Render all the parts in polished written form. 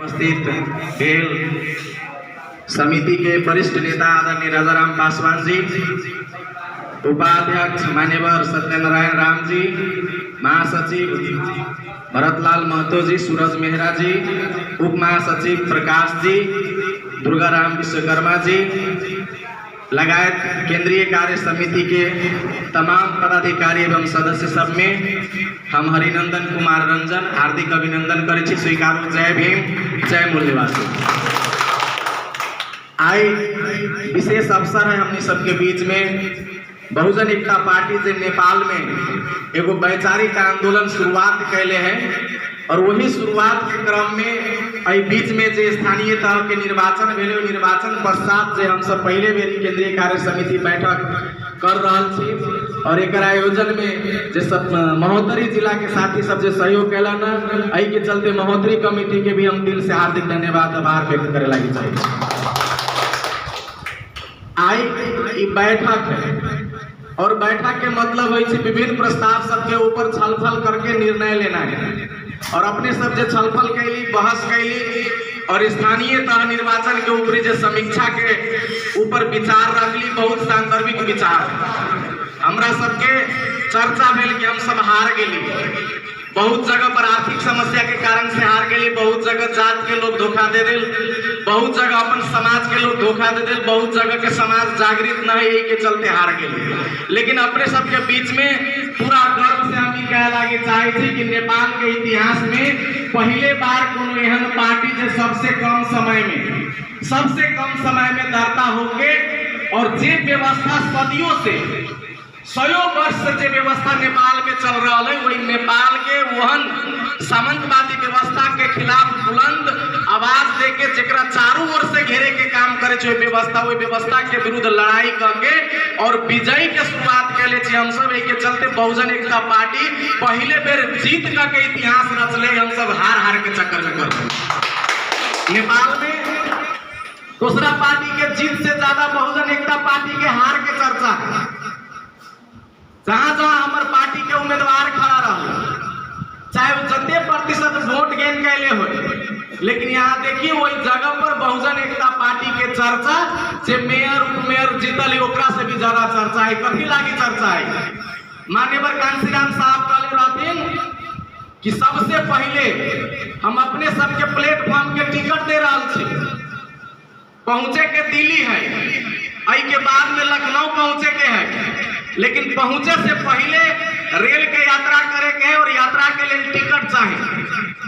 उपस्थित खेल समिति के वरिष्ठ नेता आदरणीय राजाराम पासवान जी, उपाध्यक्ष मान्यवर सत्यनारायण राम जी, महासचिव भरतलाल महतो जी, सूरज मेहरा जी, उप महासचिव प्रकाश जी, दुर्गाराम विश्वकर्मा जी लगायत केंद्रीय कार्य समिति के तमाम पदाधिकारी एवं सदस्य सब में हम हरिनंदन कुमार रंजन हार्दिक अभिनंदन करे छी। स्वीकारो। जय भीम, जय मूल्यवासी। आई विशेष अवसर है हमने सबके बीच में बहुजन एकता पार्टी से नेपाल में एगो वैचारिक आंदोलन शुरुआत कैले हैं और वही शुरुआत के क्रम में बीच में जो स्थानीय तह के निर्वाचन भेले, निर्वाचन पश्चात जो हम सब पहले बेरी केंद्रीय कार्य समिति बैठक कर रहल छी और एक आयोजन में जो सब महोत्तरी जिला के साथी सब जो सहयोग कैलन आई के चलते महोत्तरी कमेटी के भी हम दिल से हार्दिक धन्यवाद आभार व्यक्त करे लगी चाहिए। आई बैठक है और बैठक के मतलब है विभिन्न प्रस्ताव सबके ऊपर छलफल करके निर्णय लेना है और अपने सब जो छलफल कैली, बहस कैली और स्थानीय तह निर्वाचन के ऊपर जो समीक्षा के ऊपर विचार रखली, बहुत सांदर्भिक विचार हमरा सबके चर्चा भेल कि हम सब हार गेली। बहुत जगह पर आर्थिक समस्या के कारण से हार गेली, बहुत जगह जात के लोग धोखा दे दिल, बहुत जगह अपन समाज के लोग धोखा दे दिल, बहुत जगह के समाज जागृत न है, यही के चलते हार गेली। लेकिन अपने सबके बीच में पूरा गर्व से हम कह लागे चाहे थी कि नेपाल के इतिहास में पहले बार कोनो एहन पार्टी जो सबसे कम समय में दरता होके और जे व्यवस्था सदियों से 100 वर्ष से जो व्यवस्था नेपाल में चल रहा है वही नेपाल के वहन सामंतवादी व्यवस्था के खिलाफ बुलंद आवाज देके जरा चारों ओर से घेरे के काम करे छे व्यवस्था के विरुद्ध लड़ाई करके और विजय के शुरुआत कैले छे हम सब। के चलते बहुजन एकता पार्टी पहले बेर जीत के इतिहास रचले, हम सब हार के चक्कर में करते नेपाल में दूसरा पार्टी के जीत से ज्यादा बहुजन एकता पार्टी के हार के चर्चा है। जहां जहां हमारे पार्टी के उम्मीदवार खड़ा रहा, चाहे वो जते प्रतिशत वोट गेन कैले हो, लेकिन यहाँ देखिए वही जगह पर बहुजन एकता पार्टी के चर्चा जे मेयर उपमेयर जीतल ओकरा से भी ज्यादा चर्चा है। कथी लागी चर्चा है? मान्यवर कांशीराम साहब कहले रहथिन कि सबसे पहले हम अपने सबके प्लेटफॉर्म के टिकट दे रहा छे, पहुंचे के दिल्ली है, आई के बाद में लखनऊ पहुंचे के है, लेकिन पहुंचे से पहले रेल के यात्रा करे के है और यात्रा के लिए टिकट चाहिए।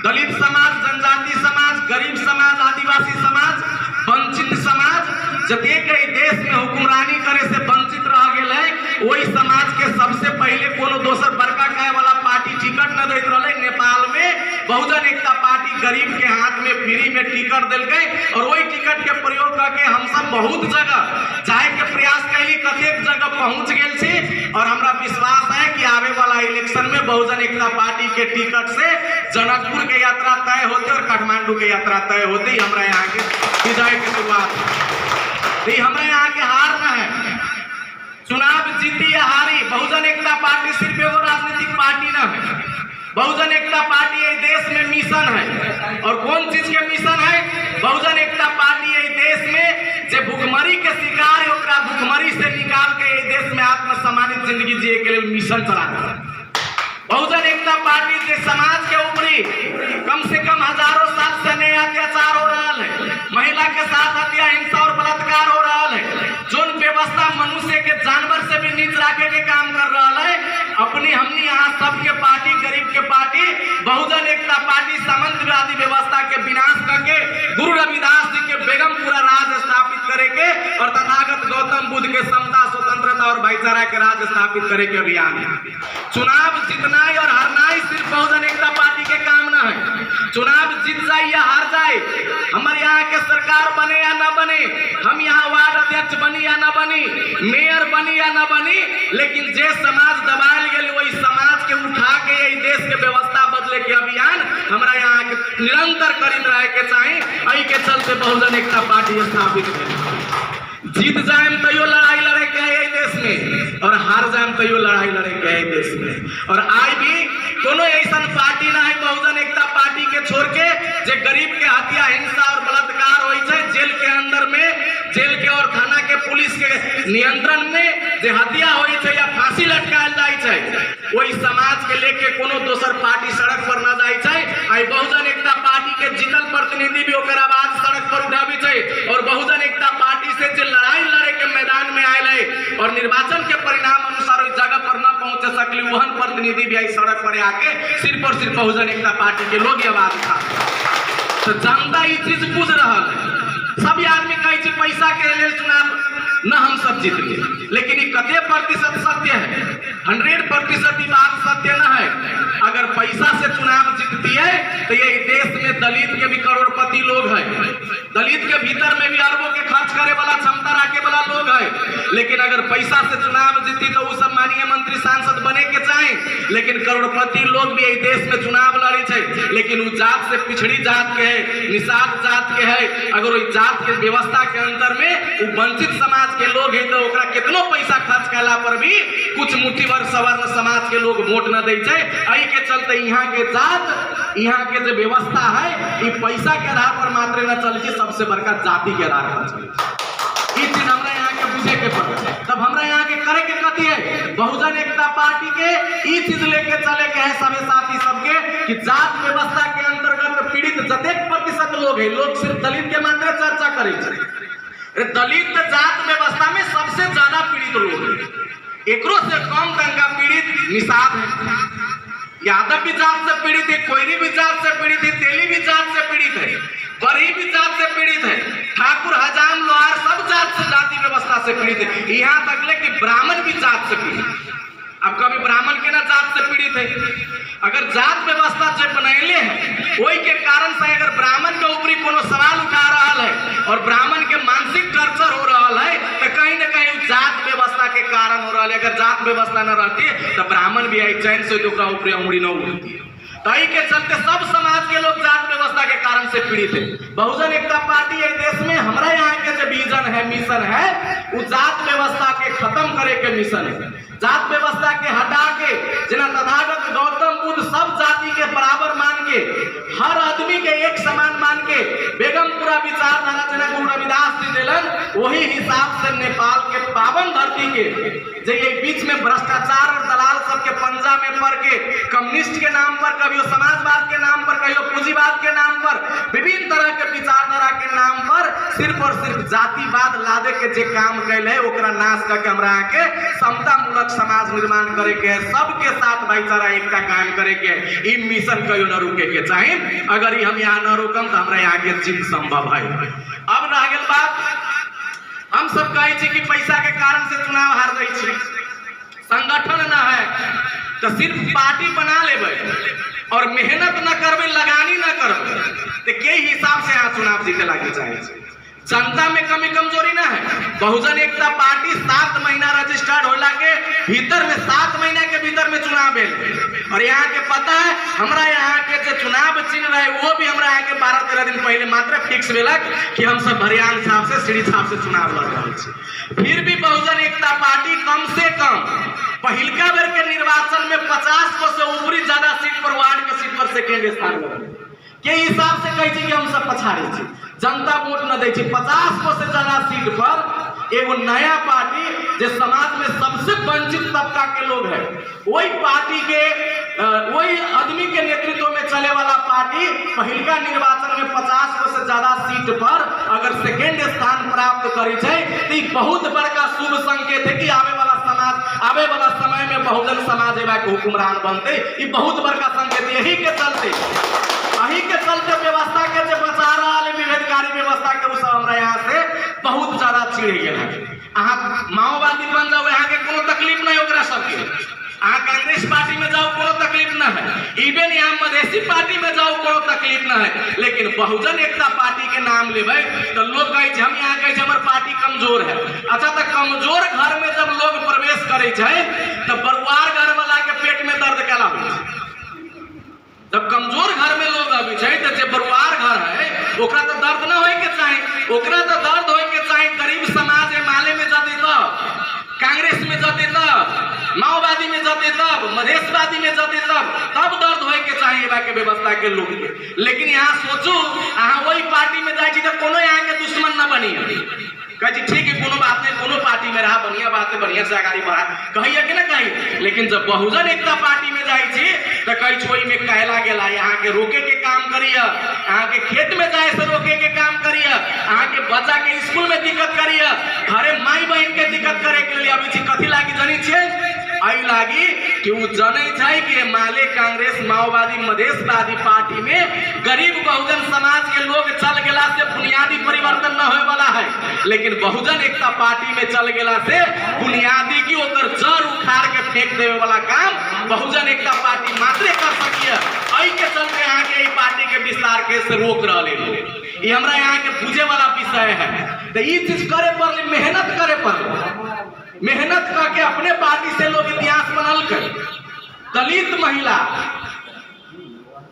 दलित समाज, जनजाति समाज, गरीब समाज, आदिवासी समाज, वंचित समाज जते के देश में हुक्मरानी करे से वंचित रह गेल है, वही समाज के सबसे पहले कोनो दोसर बड़का कहे वाला पार्टी टिकट न देत रहे। नेपाल में बहुजन एकता पार्टी गरीब के हाथ में फ्री में टिकट दिल गई और वही टिकट के प्रयोग करके हम सब बहुत जगह जाए के प्रयास कैली, कतेक जगह पहुंच गेल छी और हमरा विश्वास है कि आवे वाला इलेक्शन में बहुजन एकता पार्टी के टिकट से जनकपुर के यात्रा तय होते और काठमांडू के यात्रा तय होते ही हमरा यहाँ के विजय की शुरुआत। हमरा यहाँ के हार न है, चुनाव जीती या हारी, बहुजन एकता पार्टी सिर्फ एगो राजनीतिक पार्टी न है। बहुजन एकता पार्टी ये देश में मिशन है और कौन चीज के मिशन है? बहुजन एकता पार्टी ये देश में जे भुखमरी के शिकार है ओकरा भुखमरी से निकाल के ये देश में आत्मसम्मानित जिंदगी जिए के लिए मिशन चलाता है। बहुजन एकता पार्टी जे समाज के ऊपरी कम से कम हजारों साल से अन्याय अत्याचार हो रहा है, महिला के साथ हत्या, हिंसा और बलात्कार हो रहा है, जोन व्यवस्था मनुष्य के जानवर से भी नीच रखे के काम कर रहा है, अपनी हमनी यहाँ सबके पार्टी गरीब के पार्टी बहुजन एकता पार्टी सामंतवादी व्यवस्था के विनाश करके गुरु रविदास जी के बेगमपुरा राज स्थापित करे के और तथागत गौतम बुद्ध के समता, स्वतंत्रता और भाईचारा के राज स्थापित करे के अभियान है। चुनाव जीतना और हारना सिर्फ बहुजन एकता पार्टी के काम न है। चुनाव जीत जाए या हार जाए, हमारे यहाँ के सरकार बने या न बने, हम यहाँ वार्ड अध्यक्ष बनी या न बनी, मेयर बनी या न बनी, लेकिन जे समाज दबाल गए वही समाज के उठा के यही देश के व्यवस्था बदले के अभियान हमारा यहाँ के निरंतर करीत रहे के चाहे। आई के चलते बहुजन एकता पार्टी स्थापित है। जीत जाए तो लड़ाई लड़े के है देश में और हार जाए तो लड़ाई लड़े के है देश में। और आज भी कोनो ऐसा पार्टी ना है बहुजन एकता पार्टी पार्टी के छोड़ के जे गरीब के हत्या हिंसा और बलात्कार होई छै, जेल के अंदर में जेल के और थाना के पुलिस के नियंत्रण में जे हत्या होई छै या फांसी लटकायल जाय छै, ओई समाज के लेके कोनो दोसर पार्टी सड़क पर न जाय छै। आई बहुजन एकता पार्टी के जीतल प्रतिनिधि भी ओकर आवाज सड़क पर उठाबी छै और बहुजन एकता पार्टी से जे लड़ाई लड़े के मैदान में आयल है और निर्वाचन के परिणाम अनुसार उस जगह पर न पहुंच सकली, वहन प्रतिनिधि भी आई सड़क पर आके सिर्फ और सिर्फ बहुजन एकता पार्टी के लोग आवाज उठा। तो जनता ये चीज बुझ रहा है। सभी आदमी कहे छै पैसा के लिए चुनाव न हम सब जीत गए, लेकिन ये कते प्रतिशत सत्य है? 100% ये बात सत्य न है। अगर पैसा से चुनाव जीतती है तो ये देश में दलित के भी करोड़पति लोग हैं, दलित के भीतर में भी अरबों के खर्च करे वाला क्षमता रखे वाला लोग है। लेकिन अगर पैसा से चुनाव जीती तो वो सब माननीय मंत्री सांसद बने के चाहे, लेकिन करोड़पति लोग भी यही देश में चुनाव लड़े छै, लेकिन वो जात से पिछड़ी जात के है, निषाद जात के है। अगर वो जात के व्यवस्था के अंदर में वो वंचित समाज के लोग है तो ओकरा कितनो पैसा खर्च कैला पर भी कुछ मुट्ठी भर सवर्ण समाज के लोग वोट न दे छै। एही के चलते यहाँ के जात, यहाँ के जो व्यवस्था है ये पैसा के आधार पर मात्र न चल, सबसे बड़का जाति के आधार पर चल। इस चीज हमरा यहाँ के बुझे के पड़े, तब हमरा यहाँ के करे के कथी है? बहुजन एकता पार्टी के ई चीज लेके चले के है सभी साथी सबके कि जात व्यवस्था के अंतर्गत पीड़ित जतेक प्रतिशत लोग है, लोग सिर्फ दलित के मात्र चर्चा करे छै। दलित जात व्यवस्था में सबसे ज्यादा पीड़ित लोग है, एकरो से कम दंगा पीड़ित निषाद है, यादव भी जात से पीड़ित है, कोयरी भी जात से पीड़ित है, तेली भी जात से पीड़ित है, बरही भी जात से पीड़ित है, ठाकुर हजाम लोहार सब जात से जाति व्यवस्था से पीड़ित है। यहाँ तक ले कि ब्राह्मण भी जात से पीड़ित है। अब कभी ब्राह्मण के ना जात से पीड़ित है? अगर जात व्यवस्था जो बनैले है वही के कारण से अगर ब्राह्मण के ऊपरी कोनो सवाल उठा रहा है और ब्राह्मण के मानसिक टर्चर हो रहा है तो कहीं ना कहीं जात व्यवस्था के कारण हो रहा है। अगर जात व्यवस्था न रहती तो ब्राह्मण भी आई चैन से तो ऊपरी उंगली न उठती। तई के चलते सब समाज के लोग जात व्यवस्था के कारण से पीड़ित है। बहुजन एकता पार्टी है देश में हमारा यहाँ के जो विजन है, मिशन है, वो जात व्यवस्था के खत्म करे के मिशन है। जात व्यवस्था के हटा के जना तथागत गौतम बुद्ध सब जाति के बराबर मान के, हर आदमी के एक समान मान के बेगमपुरा विचारधारा जना गुरु रविदास जी दिलन, वही हिसाब से नेपाल के पावन धरती के जो ये बीच में भ्रष्टाचार और दलाल सबके पंजा में पड़ के कम्युनिस्ट के नाम पर, कभी समाजवाद के नाम पर, कभी पूंजीवाद के नाम पर, विभिन्न तरह के विचारधारा के नाम पर सिर्फ और सिर्फ जातिवाद लादे के जे काम कैल है ओकरा नाश करके हमरा के समता मूलक समाज निर्माण करे के है, सबके साथ भाईचारा एकता कायम करे के है। ई मिशन कहियो न रुके के चाहे। अगर हम यहाँ न रोकम तो हमरा यहाँ के जीत संभव है। अब रह गेल बात, हम सब कहे छी कि पैसा के कारण से चुनाव हार जाए छी, संगठन ना है तो सिर्फ पार्टी बना लेबे और मेहनत न करबे, लगानी न करबे तो के हिसाब से यहाँ चुनाव जीते लागे चाहिए। जनता में कमी कमजोरी ना है। बहुजन एकता पार्टी 7 महीना रजिस्टर्ड होला के भीतर में 7 महीना के भीतर में चुनाव भेल और यहाँ के पता है हमरा यहाँ के जो चुनाव चिन्ह रहे वो भी हमरा यहाँ के 12-13 दिन पहले मात्र फिक्स भेलक कि हम सब हरियाणा साहब से सीढ़ी साहब से चुनाव लड़ रहे हैं। फिर भी बहुजन एकता पार्टी कम से कम पहिलका बेर के निर्वाचन में 50 से ऊपरी ज्यादा सीट पर, वार्ड के सीट पर सेकेंड स्थान के हिसाब से कहे कि हम सब पछाड़ी छी, जनता वोट न दे 50 से ज्यादा सीट पर एगो नया पार्टी जो समाज में सबसे वंचित तबका के लोग है, वही पार्टी के वही आदमी के नेतृत्व में चले वाला पार्टी पहिलका निर्वाचन में 50 से ज्यादा सीट पर अगर सेकेंड स्थान प्राप्त करी है तो बहुत बड़का शुभ संकेत है कि आवे वाला समाज, आवे वाला समय में बहुजन समाज के हुक्मरान बनते। ये बहुत बड़का संकेत। यही के चलते व्यवस्था के जो बचा रहा है विभेदकारी व्यवस्था के उस हमरा यहाँ से बहुत ज्यादा चिड़ गया है। अहाँ माओवादी बन जाओ, यहाँ के कोनो तकलीफ नहीं ओकरा सबके। अहाँ कांग्रेस पार्टी में जाओ कोनो तकलीफ ना है, इवन यहाँ मधेसी पार्टी में जाओ कोनो तकलीफ ना है, लेकिन बहुजन एकता पार्टी के नाम लेबै तो लोग कहे हम यहाँ कहे हमर पार्टी कमजोर है। अच्छा तो कमजोर घर में जब लोग प्रवेश करे तो बरुआर घर वाला के पेट में दर्द कैला हो? जब कमजोर घर में लोग अभी तो जो बरुआर घर है ओकरा तो दर्द न होए के चाहे, ओकरा तो दर्द होए के चाहे गरीब समाज है, माले में जाते तो, कांग्रेस में जाते तो, माओवादी में जते तब, मधेशवादी में जते तब दर्द होए के चाहिए बा के व्यवस्था के लोग के। लेकिन यहाँ सोचू अहाँ वही पार्टी में जाए तो कोनो यहाँ के दुश्मन न बनी कही ठीक है कोनो बात नहीं, कोनो पार्टी में रहा बढ़िया बात है, बढ़िया से आगाड़ी बढ़ा कहिए कि ना कही। लेकिन जब बहुजन एकता पार्टी में जाए तो कई छोई में कहला गेला यहाँ के रोके के काम करिए, यहाँ के खेत में जाए से रोके के काम करिए, यहाँ के बच्चा के स्कूल में दिक्कत करिए, घरे माई बहन के दिक्कत करे के लिए अभी कथी लागी जानी छे आई लागी कि वो जनै छै कि माले कांग्रेस माओवादी मधेशवादी पार्टी में गरीब बहुजन समाज के लोग चल गेला से बुनियादी परिवर्तन न होए वाला है। लेकिन बहुजन एकता पार्टी में चल गेला से बुनियादी की ओकर जड़ उखाड़ के फेंक देवे वाला काम बहुजन एकता पार्टी मात्रे कर सकिए। आई के चलते यहाँ के ई पार्टी के विस्तार के से रोक रहे लोग। ये हमरा यहाँ के बुझे वाला विषय है। तो ये चीज करे पर मेहनत करे पर मेहनत करके अपने पार्टी से लोग इतिहास बनल कर। दलित महिला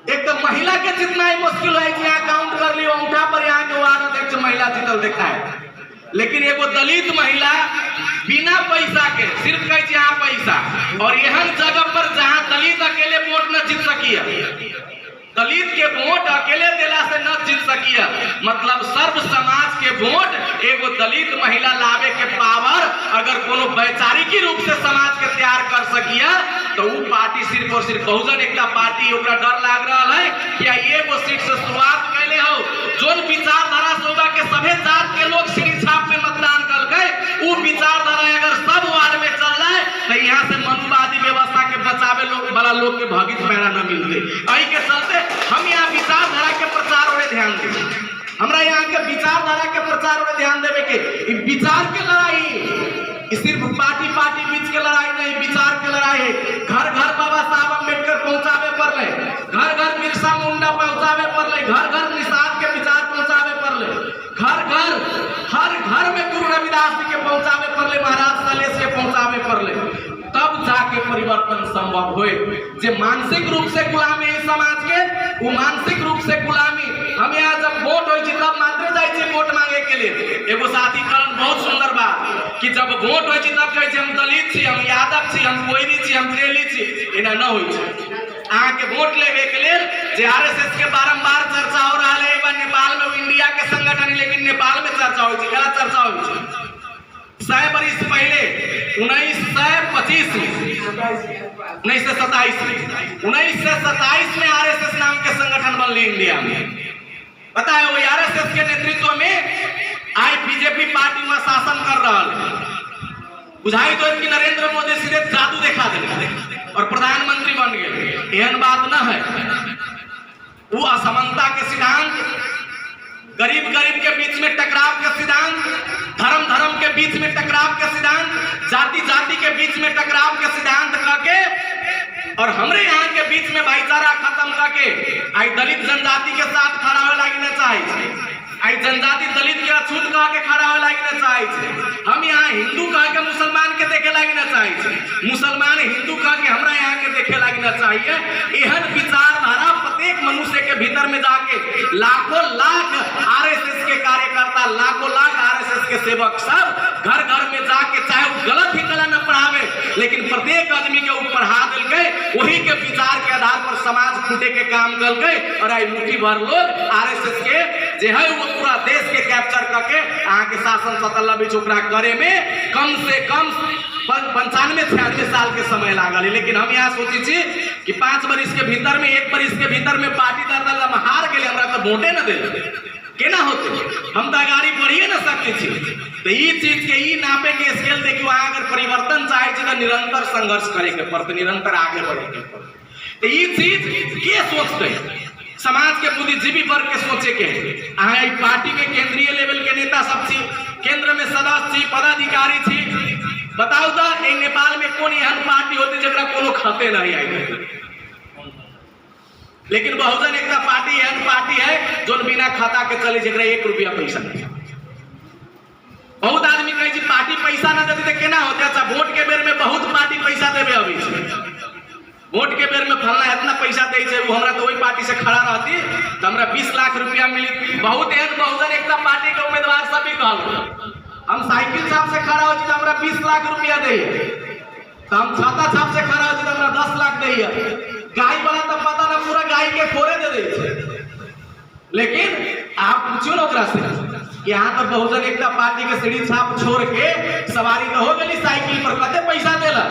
एक तो महिला के जितना ही मुश्किल है कि यहाँ काउंट कर लियो अंगूठा पर यहाँ के वार्ड अध्यक्ष महिला जीतल देखा है। लेकिन एगो दलित महिला बिना पैसा के सिर्फ कहे यहाँ पैसा और एहन जगह पर जहाँ दलित अकेले वोट न जीत सकिए, दलित के वोट अकेले दिला से न जीत सकिए, मतलब सर्व समाज के वोट एगो दलित महिला लावे के पावर अगर कोनो वैचारिक रूप से समाज के तैयार कर सकिए तो वो पार्टी सिर्फ और सिर्फ बहुजन एकता पार्टी ओकरा डर लाग रहा है कि एगो सीट से शुरुआत कैले हो जोन विचारधारा सोबा के सभे जात के लोग सीढ़ी छाप में मतदान कर गए वो विचारधारा अगर सब वार्ड में चल रहा है तो यहाँ से मनुवादी व्यवस्था के बचावे वाला लोग के भागित पैरा न मिलते। यही के चलते हम यहाँ विचारधारा के प्रचार और ध्यान देंगे। हमरा यहाँ के विचारधारा के प्रचार और ध्यान देवे के विचार के लड़ाई सिर्फ पार्टी बीच के लड़ाई नहीं, विचार के लड़ाई है। घर घर बाबा साहब अम्बेडकर पहुंचावे पर ले, घर घर बिरसा मुंडा पहुंचावे पर ले, घर घर निषाद के विचार पहुंचावे पर ले, घर घर हर घर में गुरु रविदास जी के पहुंचावे पर ले, महाराज सलेश के पहुंचावे पर ले, तब जाके परिवर्तन संभव होए। जे मानसिक रूप से गुलामी है समाज के वो मानसिक रूप से गुलामी हम यहाँ जब वोट हो तब मात्र जाए वोट मांगे के लिए। एगो साथी कहन बहुत सुंदर बात कि जब वोट हो तब कहे हम दलित छी, हम यादव छी, हम कोयरी छी, हम तेली छी, एना न हो के वोट लेवे के लिए जे आरएसएस के बारंबार चर्चा हो रहा है। एक बार नेपाल में इंडिया के संगठन लेकिन नेपाल में चर्चा हो चर्चा हो 100 वर्ष पहले 1927 में आरएसएस नाम के संगठन बनले इंडिया में। पता है वो आरएसएस के नेतृत्व में आज बीजेपी पार्टी में शासन कर रहा है। बुझाई तो कि नरेंद्र मोदी सीधे जादू दिखा दे और प्रधानमंत्री बन गए। एहन बात न है। वो असमानता के सिद्धांत, गरीब के बीच में टकराव के सिद्धांत, धर्म के बीच में टकराव के सिद्धांत, जाति के बीच में टकराव के सिद्धांत करके और हमरे यहाँ के बीच में भाईचारा खत्म करके आई दलित जनजाति के साथ खड़ा हो लगे चाहिए, आई जनजाति दलित के अछूत कह के खड़ा हो लगे चाहिए। हम यहाँ हिंदू कह के मुसलमान के देखे लगे चाहिए, मुसलमान हिंदू कह के हमरा यहाँ के देखे लगे चाहिए। एहन विचारधारा प्रत्येक मनुष्य के भीतर में जाके लाखों लाख आरएसएस के कार्यकर्ता, लाखों लाख आरएसएस के सेवक सब घर घर में जाके चाहे वो गलत ही गलत न पढ़ावे लेकिन प्रत्येक आदमी के ऊपर पढ़ा दिल गए, वही के विचार के आधार पर समाज फूटे के काम कर गए। और आई मुट्ठी भर लोग आरएसएस के जे है वो पूरा देश के कैप्चर करके यहाँ के शासन सतल्ला भी चुकरा करे में कम से कम 95-96 साल के समय लागल। लेकिन हम यहाँ सोची छी कि 5 वर्ष के भीतर में 1 वर्ष के भीतर में पार्टी दल हम हार गए, हमरा तो वोटे न दे केना होते, हम तो आगाड़ी बढ़िए न सकते छी। तो ये चीज के ई नापे के स्केल देखियो, अगर परिवर्तन चाहे तो निरंतर संघर्ष करे के पड़ते, निरंतर आगे बढ़े के पड़ते। तो ये चीज के सोचते समाज के बुद्धिजीवी वर्ग के सोचे के अहाँ पार्टी में केंद्रीय लेवल के नेता सब छी, केंद्र में सदस्य छी, पदाधिकारी छी, बताओ तो नेपाल में कौन एहन पार्टी होती जरा कोनो खाते नहीं आई। लेकिन बहुजन एकता पार्टी एहन पार्टी है जो बिना खाता के चले जरा 1 रुपया पैसा नहीं। बहुत आदमी कहे पार्टी पैसा ना देते तो केना होते। अच्छा वोट के बेर में बहुत पार्टी पैसा देवे, अभी वोट के बेर में फलना इतना पैसा दे वो हमरा तो वही पार्टी से खड़ा रहती तो हमरा 20 लाख रुपया मिली। बहुत एहन बहुजन एकता पार्टी के उम्मीदवार सब भी कहल हम साइकिल साहब से खड़ा हो तो हमरा 20 लाख रुपया दे, तो हम छाता छाप से खड़ा हो हमरा 10 लाख दैया, गाय वाला तो पता ना पूरा गाय के खोरे दे दे। लेकिन आप पूछो ना ओकरा से, यहाँ तो बहुजन एकता पार्टी के सीढ़ी छाप छोड़ के सवारी तो हो गई साइकिल पर, कते पैसा देला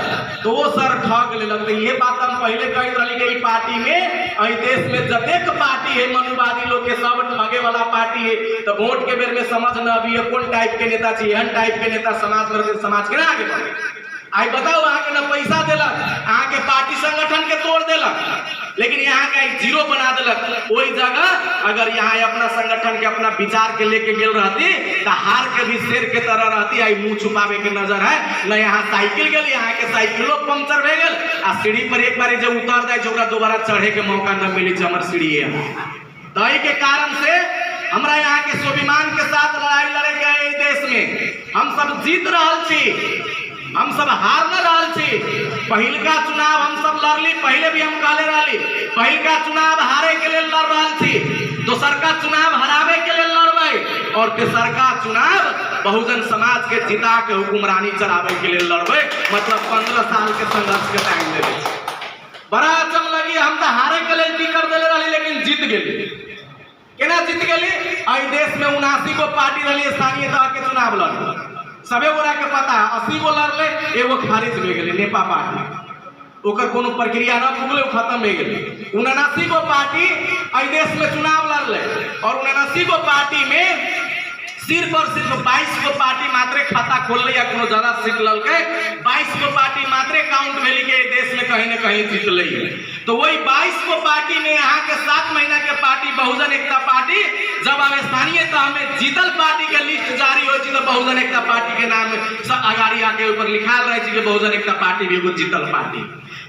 तो वो सर ठग ले लगते। ये बात हम पहले कही रही कि पार्टी में देश में जतेक पार्टी है मनुवादी लोग के सब ठगे वाला पार्टी है। तो वोट के बेर में समझ न अभी कौन टाइप के नेता चाहिए, एहन टाइप के नेता समाज के ना आगे बढ़े। आई बताओ अहाँ के ना पैसा दिलक, अहाँ के पार्टी संगठन के तोड़ दिलक, लेकिन यहाँ का जीरो बना दिलक। वही जगह अगर यहाँ अपना संगठन के अपना विचार के लेके गेल रहती तो हार के भी शेर के तरह रहती। आई मुंह छुपावे के नजर है न, यहाँ साइकिल गल, यहाँ के साइकिलो पंक्चर भे गल आ सीढ़ी पर एक बार जब उतर जाए ओकरा दोबारा चढ़े के मौका न मिली हमर सीढ़ी दही के कारण से हमरा यहाँ के स्वाभिमान के साथ लड़ाई लड़े गए देश में। हम सब जीत रहा छी, हम सब हार न रहा छी। पहिलका चुनाव हम सब लड़ली, पहले भी हम कहले रहली पहिलका चुनाव हारे के लिए लड़ रहा छी, दोसरका चुनाव हरावे के लिए लड़बे, और तेसरका चुनाव बहुजन समाज के जिता के हुकुमरानी चलावे के लिए लड़बे। मतलब 15 साल के संघर्ष के टाइम ले बड़ा अचम लगी। हम तो हारे के लिए टिकट दिले रही लेकिन जीत गई। केना जीत गई? आई देश में 79 गो पार्टी रही स्थानीय तह के चुनाव लड़, सबे गोरा के पता है 80 गो लड़ले, एगो खारिज हो गए नेपा पार्टी, ओकर कोनो प्रक्रिया न पुगले, खत्म हो गए। 79 गो पार्टी आई देश में चुनाव लड़ले और 79 गो पार्टी में सिर्फ और सिर्फ 22 गो पार्टी मात्रे खाता खोल या कोनो ज्यादा सीट ललके, 22 गो पार्टी मात्रे काउंट भेली के देश में कहीं न कहीं जीत ली। तो वही 22 गो पार्टी में यहाँ के 7 महीना के पार्टी बहुजन एकता पार्टी जब अब स्थानीय तह में जीतल पार्टी के लिस्ट जारी हो तो बहुजन एकता पार्टी के नाम सब अगाड़ी आके ऊपर लिखाल रहे कि बहुजन एकता पार्टी भी एगो जीतल पार्टी।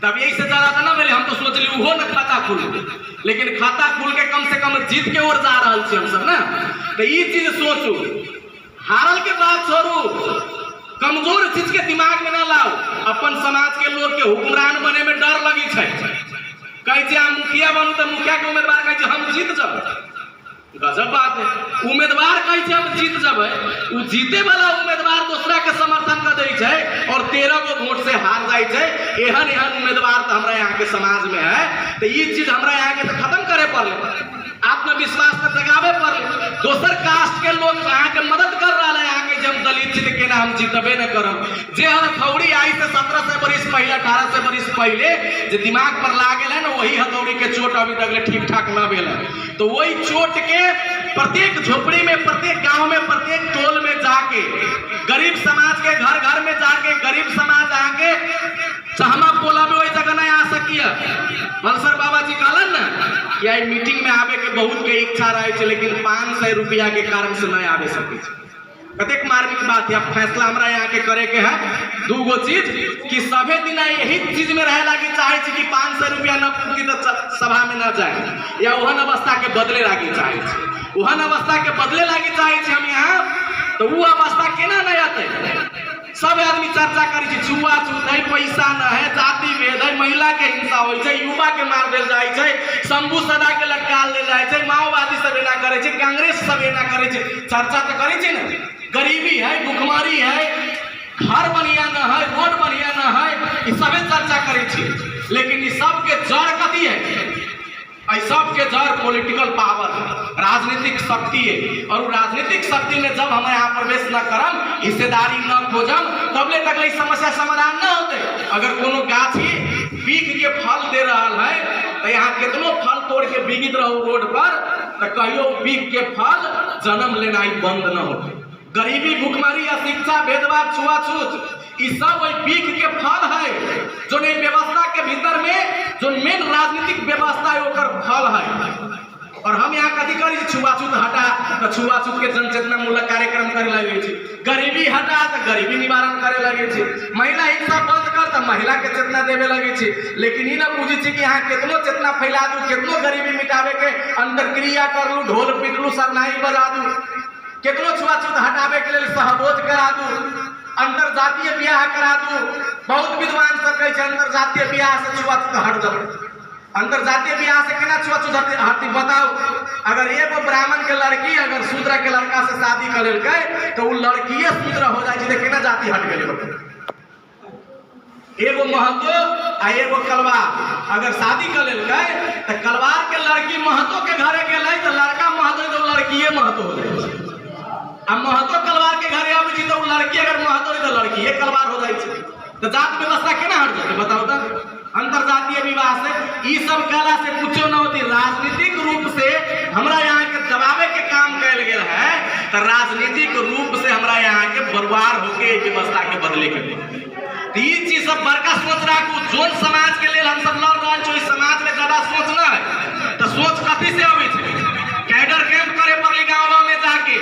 तब यही से ज्यादा ना मिले, हम तो सोचली वो न खाता खुल, लेकिन खाता खुल के कम से कम जीत के ओर जा रहा हम सब ना। तो ये चीज सोचू, हारल के बात छोड़ू, कमजोर चीज के दिमाग में ना लाओ। अपन समाज के लोग के हुक्मरान बने में डर लगी है, कहे हम मुखिया बनू तो मुखिया के उम्मीदवार कहे हम जीत जब, गजब बात है। उम्मीदवार कहे हम जीत जब, वो जीते वाला उम्मीदवार दूसरा के समर्थन कर दे और 13 गो वोट से हार जाए। एहन एहन उम्मीदवार तो हमारा यहाँ के समाज में है। तो ये चीज हमारा यहाँ के तो खत्म करे पड़े, आत्मविश्वास तो जगावे पड़े। दोसर कास्ट के लोग यहाँ के मदद कर रहा है, यहाँ के जब दलित जीत के ना हम जीतबे न करब। जे हथौड़ी आई से 17 से बरिस पहले 18 से बरिस पहले जो दिमाग पर लागल है ना, वही हथौड़ी के चोट अभी तक ठीक ठाक न भेल है। तो वही चोट के प्रत्येक झोपड़ी में, प्रत्येक गांव में, प्रत्येक टोल में जाके गरीब समाज के घर घर में जाके गरीब समाज आके चाहमा बोला भी वही जगह नहीं आ सकिए। मलसर बाबा जी कहलन ना कि आई मीटिंग में आवे के बहुत के इच्छा रहे, लेकिन 500 रुपया के कारण से नहीं आवे सके। कतेक मार्मिक बात है। अब फैसला हमरा यहाँ के करे के है दूगो चीज कि सभे दिन यही चीज में रहे लगी चाहे कि 500 रुपया न पूर्ति तो सभा में न जाए, या वहन अवस्था के बदले लागी चाहे, वहन अवस्था के बदले लागी चाहे हम यहाँ। तो वो अवस्था केना नहीं आते? सब आदमी चर्चा करे छुआछूत है, पैसा न है, जाति भेद है, महिला के हिंसा हो, युवा के मार दिल जाए, शंभू सदा के लटकाल दिल जाए, माओवादी सब एना करे, कांग्रेस सब एना करे। चर्चा तो करे ना, गरीबी है, भुखमरी है, घर बढ़िया न है, रोड बढ़िया न है, ये सबे चर्चा करे। लेकिन ये सबके जड़ कथी है? सबके जड़ पॉलिटिकल पावर, राजनीतिक शक्ति है। और राजनीतिक शक्ति में जब हम यहाँ प्रवेश न करम, हिस्सेदारी न खोजम, तबले तक समस्या समाधान न होते। अगर कोनो गाछी पीक के फल दे रहा है तो यहाँ कितनो फल तोड़ के बिगित रहो रोड पर, तो कहियो पीक के फल जन्म लेना बंद न हो। गरीबी, भुखमरी, अशिक्षा, भेदभाव, छुआछूत, ये सब वही पीक के फल है जो नहीं व्यवस्था के भीतर में जो मेन राजनीतिक व्यवस्था है ओकर फल है। और हम यहाँ कथी करी? छुआछूत हटा तो छुआछूत के जनचेतना मूलक कार्यक्रम करे लगे, गरीबी हटा तो गरीबी निवारण करे लगे, महिला हिंसा बंद कर तो महिला के चेतना देवे लगे। लेकिन ये ना बुझी कि यहाँ कितनो चेतना फैला दू, कितनो गरीबी मिटावे के अंदर क्रिया कर लू, ढोल पीट लू, सरनाई बजा दू, कितनो छुआछूत हटावे के लिए सहबोध करा दू, अंतर जातीय ब्याह करा दू। बहुत विद्वान सब कहे अंतर जातीय ब्याह से छुआछूत हट जाए। अंतर जातीय ब्याह से केना छुआछूत हटी? बताओ, अगर एगो ब्राह्मण के लड़की अगर शूद्र के लड़का से शादी कर लेलकै तो वो लड़कीए शूद्र हो जाए, केना जाति हट गई? एगो महतो आ एगो कलवार अगर शादी कर लेल गए तो कलवार के लड़की महतो के घरे गेलै तो लड़का महतो तो लड़कीए महतो हो जाए, आ महतो कलवार के घरे आबै छी तो लड़की अगर महतो तो लड़कीए कलवार हो जाए छै। तो जात व्यवस्था केना हट जाते बताओ तो? अंतरजातीय विवाह से ई सब कला से कुछो न होती। राजनीतिक रूप से हमरा यहाँ के दबावे के काम कैल गेल है, तो राजनीतिक रूप से हमरा यहाँ के बर्बाद होके व्यवस्था के बदले के तीन चीज सब बड़का सोच राखू। जोन समाज के लिए हम सब लड़ रहा छो, समाज में ज्यादा सोच न है तो सोच कथी से अबै छै? कैडर कैंप करे पड़ली गाँव गाँव में जाके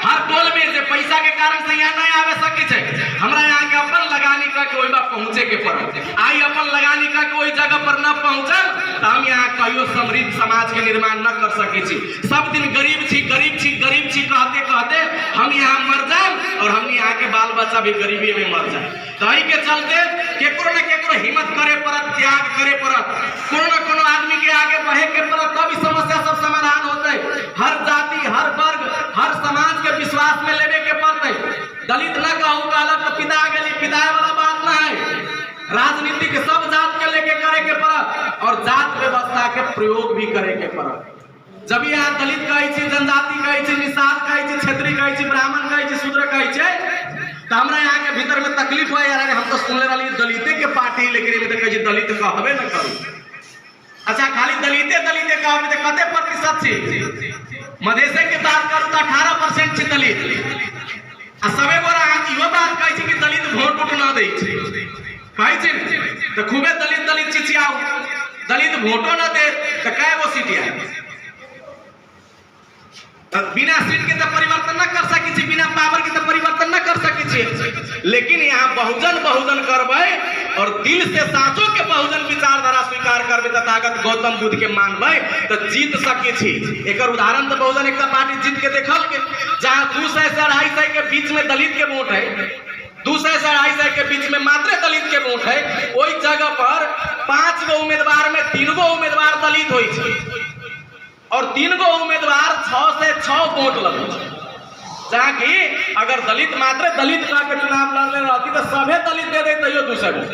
हर टोल में से पैसा के कारण से यहाँ नहीं आवे सके छै। हमरा यहाँ के अपन लगानी करके ओहि बार पहुंचे के पड़त। आई अपन लगानी करके वही जगह पर न पहुंचल तो हम यहाँ कहियो समृद्ध समाज के निर्माण न कर सके छी। सब दिन गरीब छी गरीब छी गरीब छी कहते कहते हम यहाँ मर जाए और हम यहाँ के बाल बच्चा भी गरीबी में मर जाए। तो यही के चलते केकरो न केकरो हिम्मत करे पड़त, त्याग करे पड़त, कोनो न कोनो आदमी के आगे बढ़े के पड़त, तब समस्या सब समाधान होते। हर जाति हर वर्ग हर समाज के विश्वास में लेवे के पड़ते। दलित न कहू कहलक तो पिता गेली, पिताए वाला बात न है। राजनीति के सब जात के लेके करे के पड़त और जात व्यवस्था के प्रयोग भी करे के पड़त। जब यहाँ दलित कहे छी, जनजाति कहे छी, निषाद कहे छी, क्षेत्रीय कहे छी, ब्राह्मण कहे छी, शूद्र कहे छी, तो हमरा यहाँ के भीतर में तकलीफ हो यार। हम तो सुनले वाली दलिते के पार्टी, लेकिन कहे दलित कहबे न करू। अच्छा खाली दलिते दलिते कहबे तो कते प्रतिशत छी? मधेसे के बात करू तो 18% छी दलित। आ सबे गोरा इहो बात कहे छी कि दलित वोट उठ न दै छै, कहे छी तो खूबे दलित दलित चिचियाओ, दलित वोटो न दे तो कै गो सीट आए? बिना सीट के तो परिवर्तन न कर सकी छी, बिना पावर के तो परिवर्तन न कर सकी छी। लेकिन यहाँ बहुजन बहुजन करबे और दिल से साँचो के बहुजन विचारधारा स्वीकार करबे तथागत गौतम बुद्ध के मानबे तो जीत सके छी। एक उदाहरण तो बहुजन एक पार्टी जीत के देखल के, जहाँ 200 से 250 के बीच में दलित के वोट है, 200 से 250 के बीच में मात्र दलित के वोट है, वही जगह पर 5 गो उम्मीदवार में 3 गो उम्मीदवार दलित होई छै और 3 गो उम्मीदवार 6 से 6 वोट लगे। जहाँ की अगर दलित मात्र दलित का के चुनाव लड़ने रहती तो सभे दलित दे देते 200 वोट,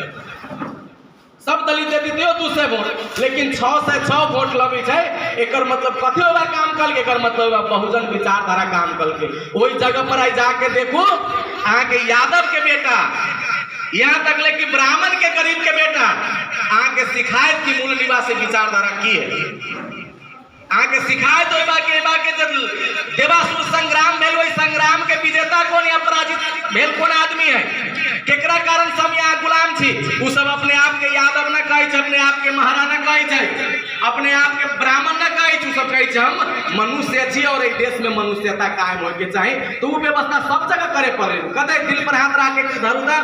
सब दलित दे देते 200 वोट, लेकिन 6 से 6 वोट लगे छै। एकर मतलब कथी होगा काम कल के? एकर मतलब होगा बहुजन विचारधारा काम कल के। वही जगह पर आई जाके देखो आके यादव के बेटा यहाँ तक ले कि ब्राह्मण के गरीब के बेटा आके सिखाए कि मूल निवासी विचारधारा की है, आगे सिखाए तो जब देवासुर संग्राम भेल वही संग्राम के विजेता कौन या पराजित भेल कौन आदमी है, केकरा कारण सब यहाँ गुलाम छी? वो सब अपने आप के यादव न कहे, अपने आप के महाराणा कहे, अपने आप के ब्राह्मण न कहे, सब कहे हम मनुष्य छी और एक देश में मनुष्यता कायम हो के चाहे। तो वो व्यवस्था सब जगह करे पड़े। कदे दिल पर हाथ रख के धरू ना,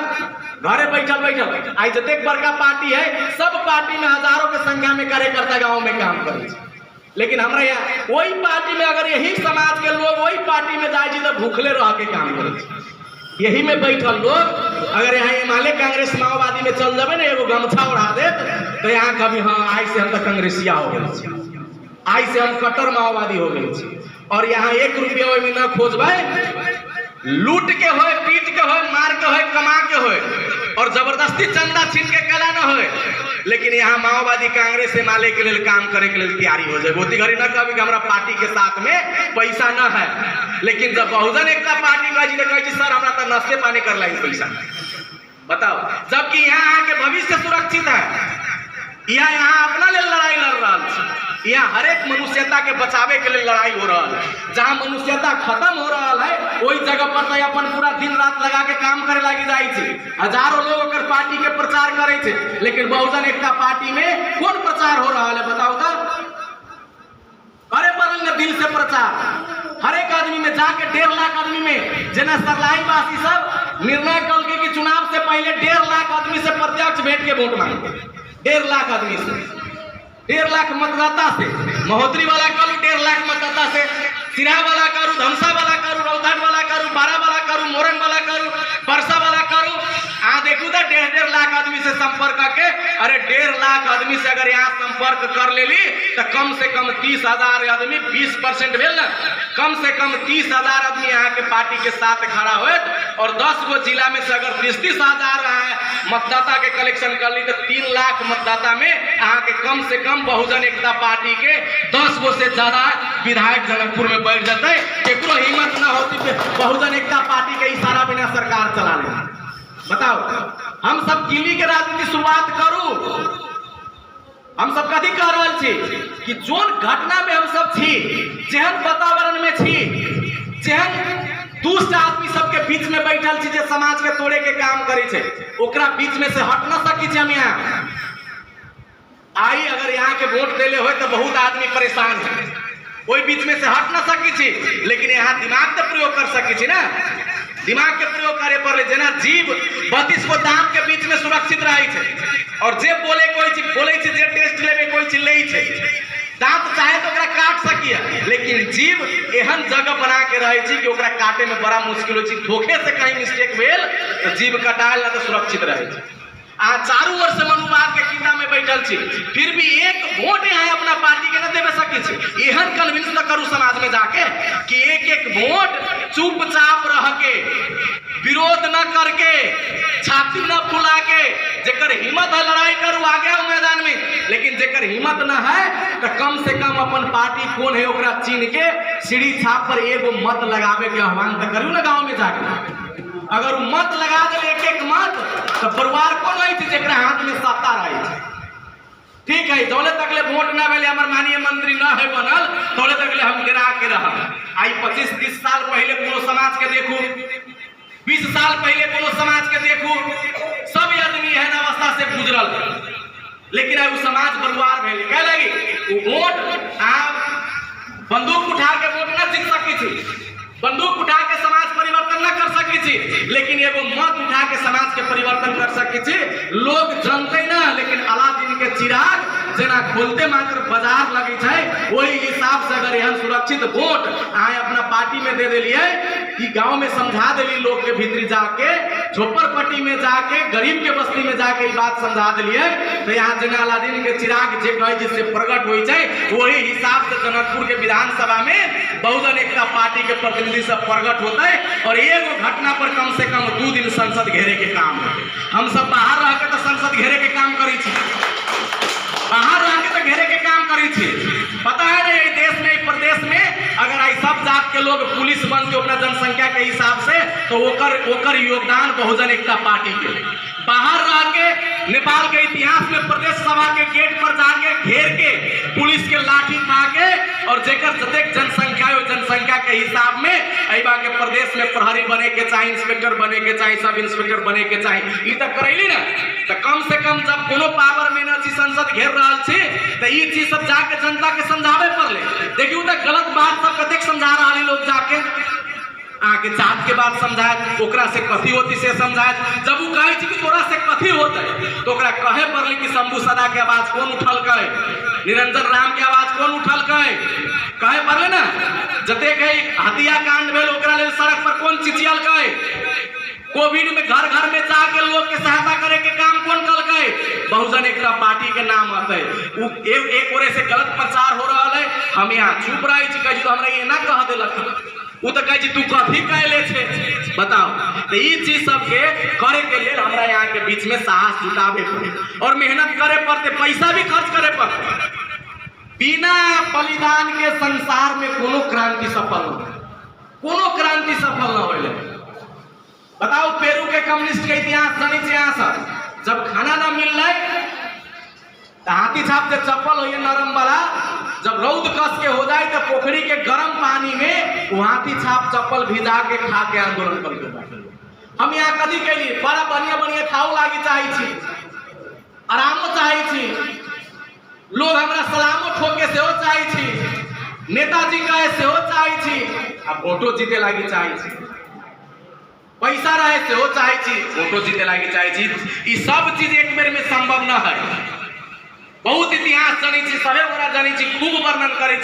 घरे बैठल बैठल आई जते बड़का पार्टी है, सब पार्टी में हजारों के संख्या में कार्यकर्ता गाँव में काम करे। लेकिन हमरा यहाँ वही पार्टी में अगर यही समाज के लोग वही पार्टी में जाए तो भूखले रह के काम करे। यही में बैठल लोग अगर यहाँ हिमालय कांग्रेस माओवादी में चल जाए ना, एगो गमछा उड़ा दे तो यहाँ कभी हाँ आई से हम तो कांग्रेसिया हो गए, आई से हम कट्टर माओवादी हो गए। और यहाँ 1 रुपया में न खोजबे, लूट के हो, पीट के हो, मार के हो, कमा के हो और जबरदस्ती चंदा छीन के कला न हो। लेकिन यहाँ माओवादी कांग्रेस से माले के लिए काम करे के लिए तैयारी हो जाए। गोती घड़ी न कभी हमारा पार्टी के साथ में पैसा न है, लेकिन जब बहुजन एकता पार्टी का जी कहे सर हमारा तो नाश्ते पानी कर लाई पैसा बताओ, जबकि यहाँ आके भविष्य सुरक्षित है। यहाँ अपना लिए लड़ाई लड़ रहा है, यहाँ हर एक मनुष्यता के बचावे के लिए लड़ाई हो रहा है। जहाँ मनुष्यता खत्म हो रहा है वही जगह पर तो अपन पूरा दिन रात लगा के काम करे लगी जाए छे। हजारों लोग अगर पार्टी के प्रचार करे छे, लेकिन बहुजन एकता पार्टी में कौन प्रचार हो रहा है बताओ तो? अरे बदल ने दिल से प्रचार हर एक आदमी में जाके 1.5 लाख आदमी में जना सरलाई वासी सब निर्णय कल के कि चुनाव से पहले 1.5 लाख आदमी से प्रत्यक्ष भेंट के वोट मांगे। 1.5 लाख आदमी से, 1.5 लाख मतदाता से, महोत्तरी वाला करू 1.5 लाख मतदाता से, सिरा वाला करू, धमसा वाला करू, रौतहट वाला करू, बारा वाला करू, मोरंग वाला करू, परसा वाला करू। आ देखो देखियो तो 1.5 लाख आदमी से संपर्क करके, अरे 1.5 लाख आदमी से अगर यहाँ संपर्क कर लेली तो कम से कम 30,000 आदमी 20% भेल ना, कम से कम 30,000 आदमी यहाँ के पार्टी के साथ खड़ा हुए और 10 गो जिला में से अगर 30,000 मतदाता के कलेक्शन कर ली तो 3 लाख मतदाता में यहाँ के कम से कम बहुजन एकता पार्टी के 10 गो से ज्यादा विधायक जनकपुर में बैठ जाते। केकरो हिम्मत ना होती बहुजन एकता पार्टी के इशारा बिना सरकार चला ले। बताओ हम सब दिल्ली के राजनीति शुरुआत करू, हम सब कथी कह रहा छी कि जोन घटना में हम सब छी, जेहन वातावरण में छी, जेहन दुष्ट आदमी सबके बीच में बैठल छी जे समाज के तोड़े के काम करे छे, ओकरा बीच में से हट ना सकी छे। हम यहाँ आई अगर यहाँ के वोट देले हो तो बहुत आदमी परेशान है, कोई बीच में से हट ना सकी छी, लेकिन यहाँ दिमाग तो प्रयोग कर सकी छी ना, दिमाग के प्रयोग करे पड़े। जना जीव 32 गो दांत के बीच में सुरक्षित रहे छे और जे बोले कोई चीज बोले छे, जे टेस्ट लेवे कोई चीज ले छे, दांत चाहे तो ओकरा काट सकिए, लेकिन जीव एहन जगह बना के रहे छी कि ओकरा काटे में बड़ा मुश्किल हो छी। धोखे से कहीं मिस्टेक भेल तो जीव कटाल ना तो सुरक्षित रहे छी। चारों ओर से मनुवाद के किंदा में बैठल छी, फिर भी एक वोट यहाँ अपना पार्टी के न देवे सके छी। एहन कन्विंस न करू समाज में जाके कि एक वोट चुपचाप रह के, विरोध न करके, छाती न फुला के, जेकर हिम्मत है लड़ाई करू आगे हो मैदान में, लेकिन जेकर हिम्मत न है तो कम से कम अपन पार्टी कौन है ओकरा चीन के सीढ़ी छाप पर एगो मत लगावे के आह्वान तो करू ना गाँव में जाके। अगर मत लगा दे एक मत तो परिवार कौन है जेकरा हाथ में सत्ता रहे छे। ठीक है, दौले तकले वोट ना भेले, हमार माननीय मंत्री ना है बनल, दौले तकले हम गिरा के रह। आई 25-30 साल पहले कोनो समाज के देखू, 20 साल पहले कोनो समाज के देखू, सब आदमी एहन अवस्था से गुजरल, लेकिन अब समाज बर्बाद भेल। कह लगी वोट आप बंदूक उठा के वोट ना जीत सकी थी, बंदूक उठा के समाज परिवर्तन न कर सकी थी, लेकिन एगो मत उठा के समाज के परिवर्तन कर सकी थी। लोग जानते ना, लेकिन अलादीन के चिराग जना खोलते मात्र बाजार लगे छे, वही हिसाब से अगर यहाँ सुरक्षित वोट आए अपना पार्टी में दे दिलिए कि गांव में समझा दिली, लोग के भीतरी जाके, झोपड़पट्टी में जाके, गरीब के बस्ती में जाके बात समझा दिलिए, तो यहाँ जना अलादीन के चिराग जे कहे जिससे प्रकट हो जाए, वही हिसाब से जनकपुर के विधानसभा में बहुजन एकता पार्टी के प्रतिनिधि सब प्रकट होता है। और एगो घटना पर कम से कम 2 दिन संसद घेरे के काम है। हम सब बाहर रह के तो संसद घेरे के काम करी थी, बाहर रह के तो घेरे के काम करी थी। पता है ना ये देश में, प्रदेश में अगर आई सब जात के लोग पुलिस बन के अपना जनसंख्या के हिसाब से, तो ओकर योगदान बहुजन एकता पार्टी के। बाहर रह के नेपाल के इतिहास में प्रदेश सभा के गेट पर जाके घेर के पुलिस के लाठी खा के और जेकर जतेक जनसंख्या हो जनसंख्या के हिसाब में अइबा के प्रदेश में प्रहरी बने के चाहिए, इंस्पेक्टर बने के चाहिए, सब इंस्पेक्टर बने के चाहिए, ई तक करैली ना। तो कम से कम जब कोनो पावर में न संसद घेर रहा छे तो ई चीज सब जाके जनता के समझावे पड़ले। देखियो तो गलत बात सब कतेक समझा रहा लोग जाके, आके जात के बात समझाए, ओकरा से कथी होती से समझाए। जब वो कहे कि तोरा से कथी होता है तो ओकरा कहे पड़ले कि शंभू सदा के आवाज कौन उठल कहे, निरंजन राम के आवाज कौन उठल कहे पड़ले ना। जते कहे हत्या कांड भेल ओकरा लेल सड़क पर कौन चिचियल कहे, कोविड में घर घर में जाके लोग के सहायता करे के काम कौन कल गए, बहुजन एकता पार्टी के नाम आते। एक ओरे से गलत प्रचार हो रहा है, हम यहाँ चुप रहे छी, तो हमरा ये ना कह देलक, वो तो कहे तू कथी कहले छे बताओ। तो ये चीज सबके करे के लिए हमरा यहाँ के बीच में साहस जुटावे पड़े और मेहनत करे पड़ते, पैसा भी खर्च करे पड़ते। बिना बलिदान के संसार में कोनो क्रांति सफल न, कोनो क्रांति सफल न होले। बताओ पेरू के कम्युनिस्ट के इतिहास जानी छे, यहाँ सब जब खाना ना मिल रहा तो हाथी छाप से चप्पल हो नरम वाला, जब रौद कस के हो जाए तो पोखरी के गर्म पानी में वो हाथी छाप चप्पल भिजा के खा के आंदोलन करके बैठे। हम यहाँ कथी कैली, बड़ा बढ़िया बढ़िया खाओ लागी चाहे छी, आरामो चाहे छी, लोग हमरा सलामो ठोके से हो चाहे छी, नेताजी कहे से हो चाहे छी, आ वोटो जीते लागी चाहे छी, पैसा रहे से हो चाहे छी, वोटो जीते लागी चाहे छी। ये सब चीज एक बेर में संभव न है। बहुत इतिहास जानी सभी बड़ा जानी खूब वर्णन करे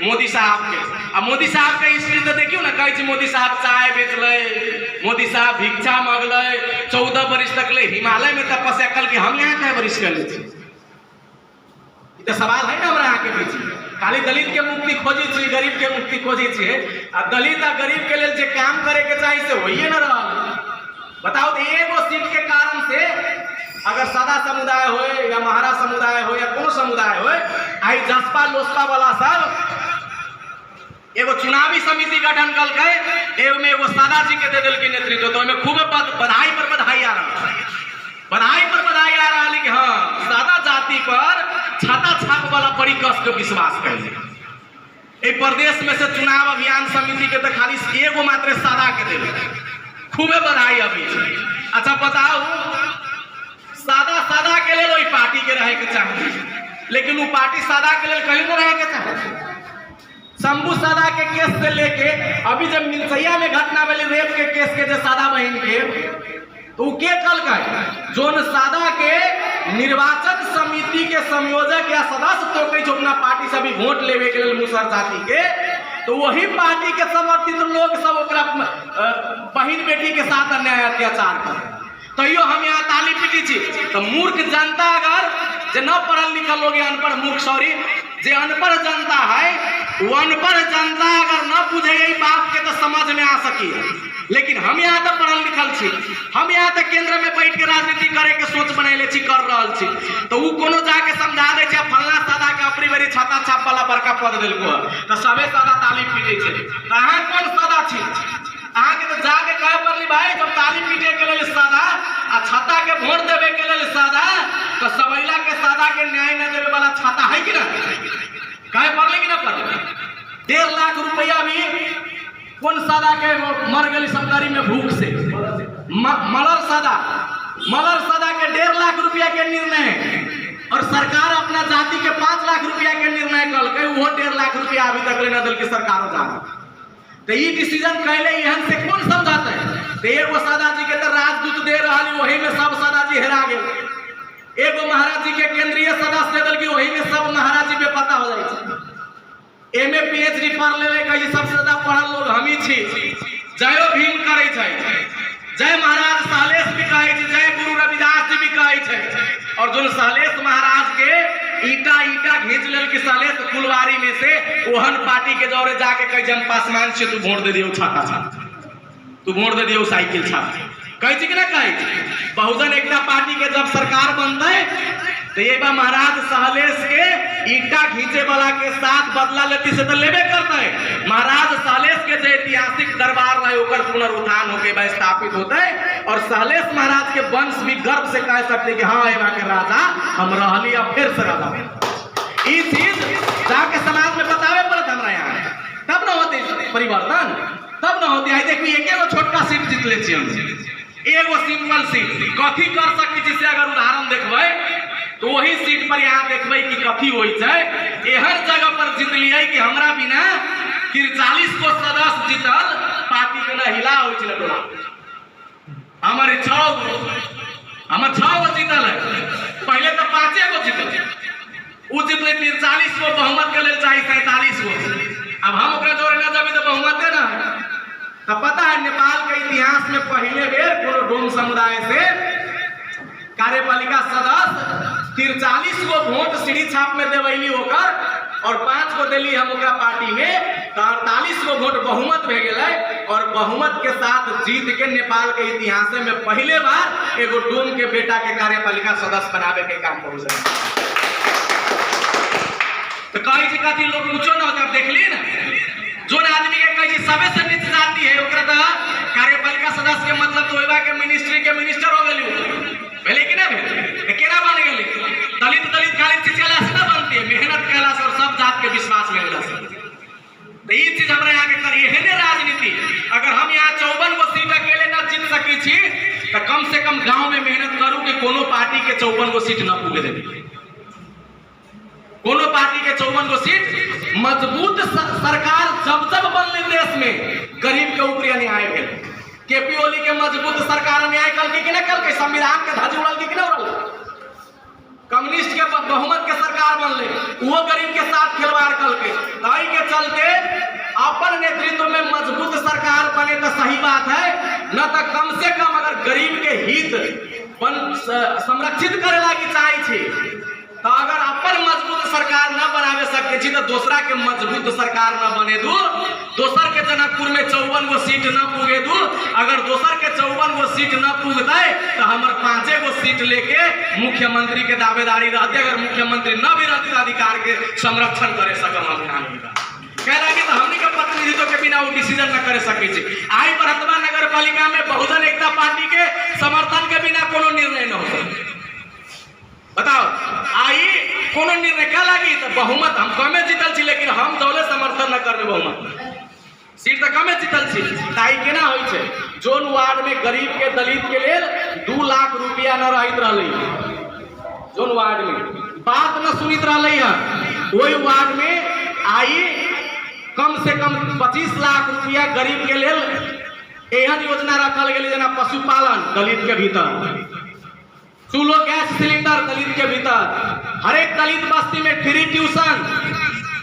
मोदी साहब के। आ मोदी साहब के हिस्ट्री तो देखियो ना, कहे मोदी साहब चाय बेचल, मोदी साहब भिक्षा मांगल, 14 वर्ष तक ले हिमालय में तपस्या कल के हम यहाँ क्या वर्ष कर ले। तो सवाल है ना हमारा यहाँ के बीच खाली दलित के मुक्ति खोजी छी, गरीब के मुक्ति खोजी छी, आ दलित आ गरीब के लिए जे काम करे के चाहिए से होइए न रहा। बताओ तो एगो सीट के कारण से अगर सादा समुदाय हो या महारा समुदाय हो या कोनो समुदाय हो, आई जसपा लोसपा वाला सब एगो चुनावी समिति गठन कल के एगो सादा जी के दे दिल के नेतृत्व, तो में खूब बधाई पर बधाई आ रहा, बधाई पर बधाई आ रहा है कि हाँ सादा जाति पर छाता छाप वाला बड़ी कस के विश्वास कर। प्रदेश में से चुनाव अभियान समिति के तो खाली एगो मात्र सादा के दे खूबे बधाई अभी। अच्छा बताओ सादा सादा के लिए पार्टी के रहे के चाहिए, लेकिन वो पार्टी सादा के लिए कहीं न रहे के चाहिए। शंभू सादा के केस से लेके अभी जब मिलसैया में घटना वाली रेप के केस के जो सादा बहन के, तो के कल का जो सादा के निर्वाचन समिति के संयोजक या सदस्य तो कई अपना पार्टी से भी वोट लेवे के लिए मुसहर जाति के, तो वही पार्टी के समर्थित लोग सब बहन बेटी के साथ अन्याय अत्याचार कर। तो यो हम यहाँ ताली पीटी छी, तो मूर्ख जनता अगर जे न पढ़ल लिखल लोग अनपढ़ मूर्ख सॉरी जे अनपढ़ जनता है, वो अनपढ़ जनता अगर न बुझे यही बात के तो समझ में आ सकी। लेकिन हम यहाँ तो पढ़ल लिखल छी, हम यहाँ तो केंद्र में बैठ के राजनीति करे के सोच बनैले छी, कर रहल छी, तो वो कोनो जाके समझा दे छै फलना सादा के अपनी बेरी छाता छाप वाला बड़का पद दिलको, तो सबे सादा ताली पीटे छै। अहाँ कौन सादा छी? अहाँ के तो जाके कहे पड़ली भाई जब ताली पीटे के लिए सादा आ छाता के वोट देवे के लिए सादा, तो सबैला के सादा के न्याय न देवे वाला छाता है कि ना? कहे पड़ले कि ना पड़ले? 1.5 लाख रुपया भी कौन सादा के मर गई सरकारी में भूख से, मलर सादा के 1.5 लाख रुपया के निर्णय, और सरकार अपना जाति के 5 लाख रुपया के निर्णय कल के वो 1.5 लाख रुपया अभी तक ले न दल के सरकार जा। तो ये डिसीजन कहले यहाँ से कौन समझाता है? तो एगो सादा जी के तो राजदूत दे रहा, वही में सब सादा जी हेरा गए। एगो महाराज जी के केंद्रीय सदस्य दल की वही में सब महाराज जी पे पता हो जाए। एमए पीएचडी पढ़ ले कही सबसे ज्यादा पढ़ल लोग हम ही छी, जयो भीम करे छै, जय महाराज सालेश भी कहे छै, जय गुरु रविदास जी भी कहे छै। और जो सालेश महाराज के ईटा घींच लेल कि सालेश फुलवारी में से ओहन पार्टी के दौरे जाके कही जन पासमान से तू वोट दे दियो छाता छाता, तू वोट दे दियो साइकिल छाता, कहे कि ना कहे। बहुजन एकता पार्टी के जब सरकार बनते तो ये बा महाराज सालेश के ईटा घींचे वाला के साथ बदला लेती से तो लेबे करता है। महाराज सालेश के जो ऐतिहासिक दरबार रहे ओकर पुनरुत्थान होके स्थापित होता है, और सालेश महाराज के वंश भी गर्व से कह सकते कि हाँ एवा के राजा हम रहली अब फिर से राजा। ये चीज जाके समाज में बतावे पड़ता हमरा यहाँ, तब न होती परिवर्तन, तब न होती है। देखिए एक छोटका सीट जीत ले हम, एगो सिंपल सीट कथी कर सकती, जिससे अगर उदाहरण देखबै तो वही सीट पर यहाँ देखबै कि कथी होई छै। एहर जगह पर जीतलिए कि हमरा बिना 43 को सदस्य जीतल पार्टी के न हिला हो छल, हमारे 6 गो जीतल है, पहले तो 5 गो जीतल, वो जीतले 43 को बहुमत के लिए चाहिए 47 गो। अब हम ओकरा जोड़े ना जब तो बहुमत है ना। तो पता है नेपाल के इतिहास में पहले बेर कोनो डोम समुदाय से कार्यपालिका सदस्य 43 गो वोट सीढ़ी छाप में देवैली होकर, और 5 गो दिली हम ओकरा पार्टी में, तो 48 गो वोट बहुमत भे गए, और बहुमत के साथ जीत के नेपाल के इतिहास में पहले बार एगो डोम के बेटा के कार्यपालिका सदस्य बनावे के काम पहुंचे। तो कही जी कथी लोग पूछो ना, जब देख ली ना जो आदमी के कही सबे से नीच जाती है ओकरा तो कार्यपालिका सदस्य के मतलब तो होइबा के मिनिस्ट्री के मिनिस्टर हो गेली भेले कि ना भेले, केना बन गेली? दलित खाली चिचला से ना बनती है, मेहनत कैला से और सब जात के विश्वास में लेला से। तो ये चीज हमरा यहाँ के करिए है राजनीति। अगर हम यहाँ 54 गो सीट अकेले ना जीत सकी छी, तो कम से कम गांव में मेहनत करूँ कि कोनो पार्टी के 54 गो सीट न पूगे देवी, कोनो पार्टी के 54 गो सीट। मजबूत सरकार जब बनले देश में गरीब के ऊपर अन्याय भेल, केपी ओली के मजबूत सरकार अन्याय कल कि ना कल के, संविधान के धज उड़ल कि ना उड़ल, कम्युनिस्ट के बहुमत के सरकार बनले वो गरीब के साथ खिलवाड़ कल के। के चलते अपन नेतृत्व में मजबूत सरकार न तो कम से कम अगर गरीब के हित संरक्षित करे लागी चाहे छे तो अगर अपन मजबूत सरकार न बनावे सके छी तो दूसरा के मजबूत सरकार न बने दू, दोसर के जनकपुर में 54 गो सीट न पुगे दू। अगर दोसर के 54 गो सीट न पुगते तो हमर 5 गो सीट लेके मुख्यमंत्री के दावेदारी रहते। अगर मुख्यमंत्री न भी रहती तो अधिकार के संरक्षण करे सकम कह लगी तो हमनी के प्रतिनिधित्व के बिना वो डिसीजन न करे सके छी। आई बरहतवा नगर पालिका में बहुजन एकता पार्टी के समर्थन के बिना कोनो निर्णय न हो सके। बताओ आई कोनो निर्णय क्या लगी तो बहुमत हम कमे जीतल छी, लेकिन हम दौले समर्थन न करबे बहुमत सीट तो कमे जीतल छी। ताई केना होई छे जोन वार्ड में गरीब के दलित के लेल 2 लाख रुपया न रहित रहले, जोन वार्ड में बात न सुनित रहले है, ओई वार्ड में आई कम से कम 25 लाख रुपया गरीब के लेल एहन योजना रखल गेल जना पशुपालन दलित के भीतर, चूल्हो गैस सिलेंडर दलित के भीतर, हर एक दलित बस्ती में फ्री ट्यूशन,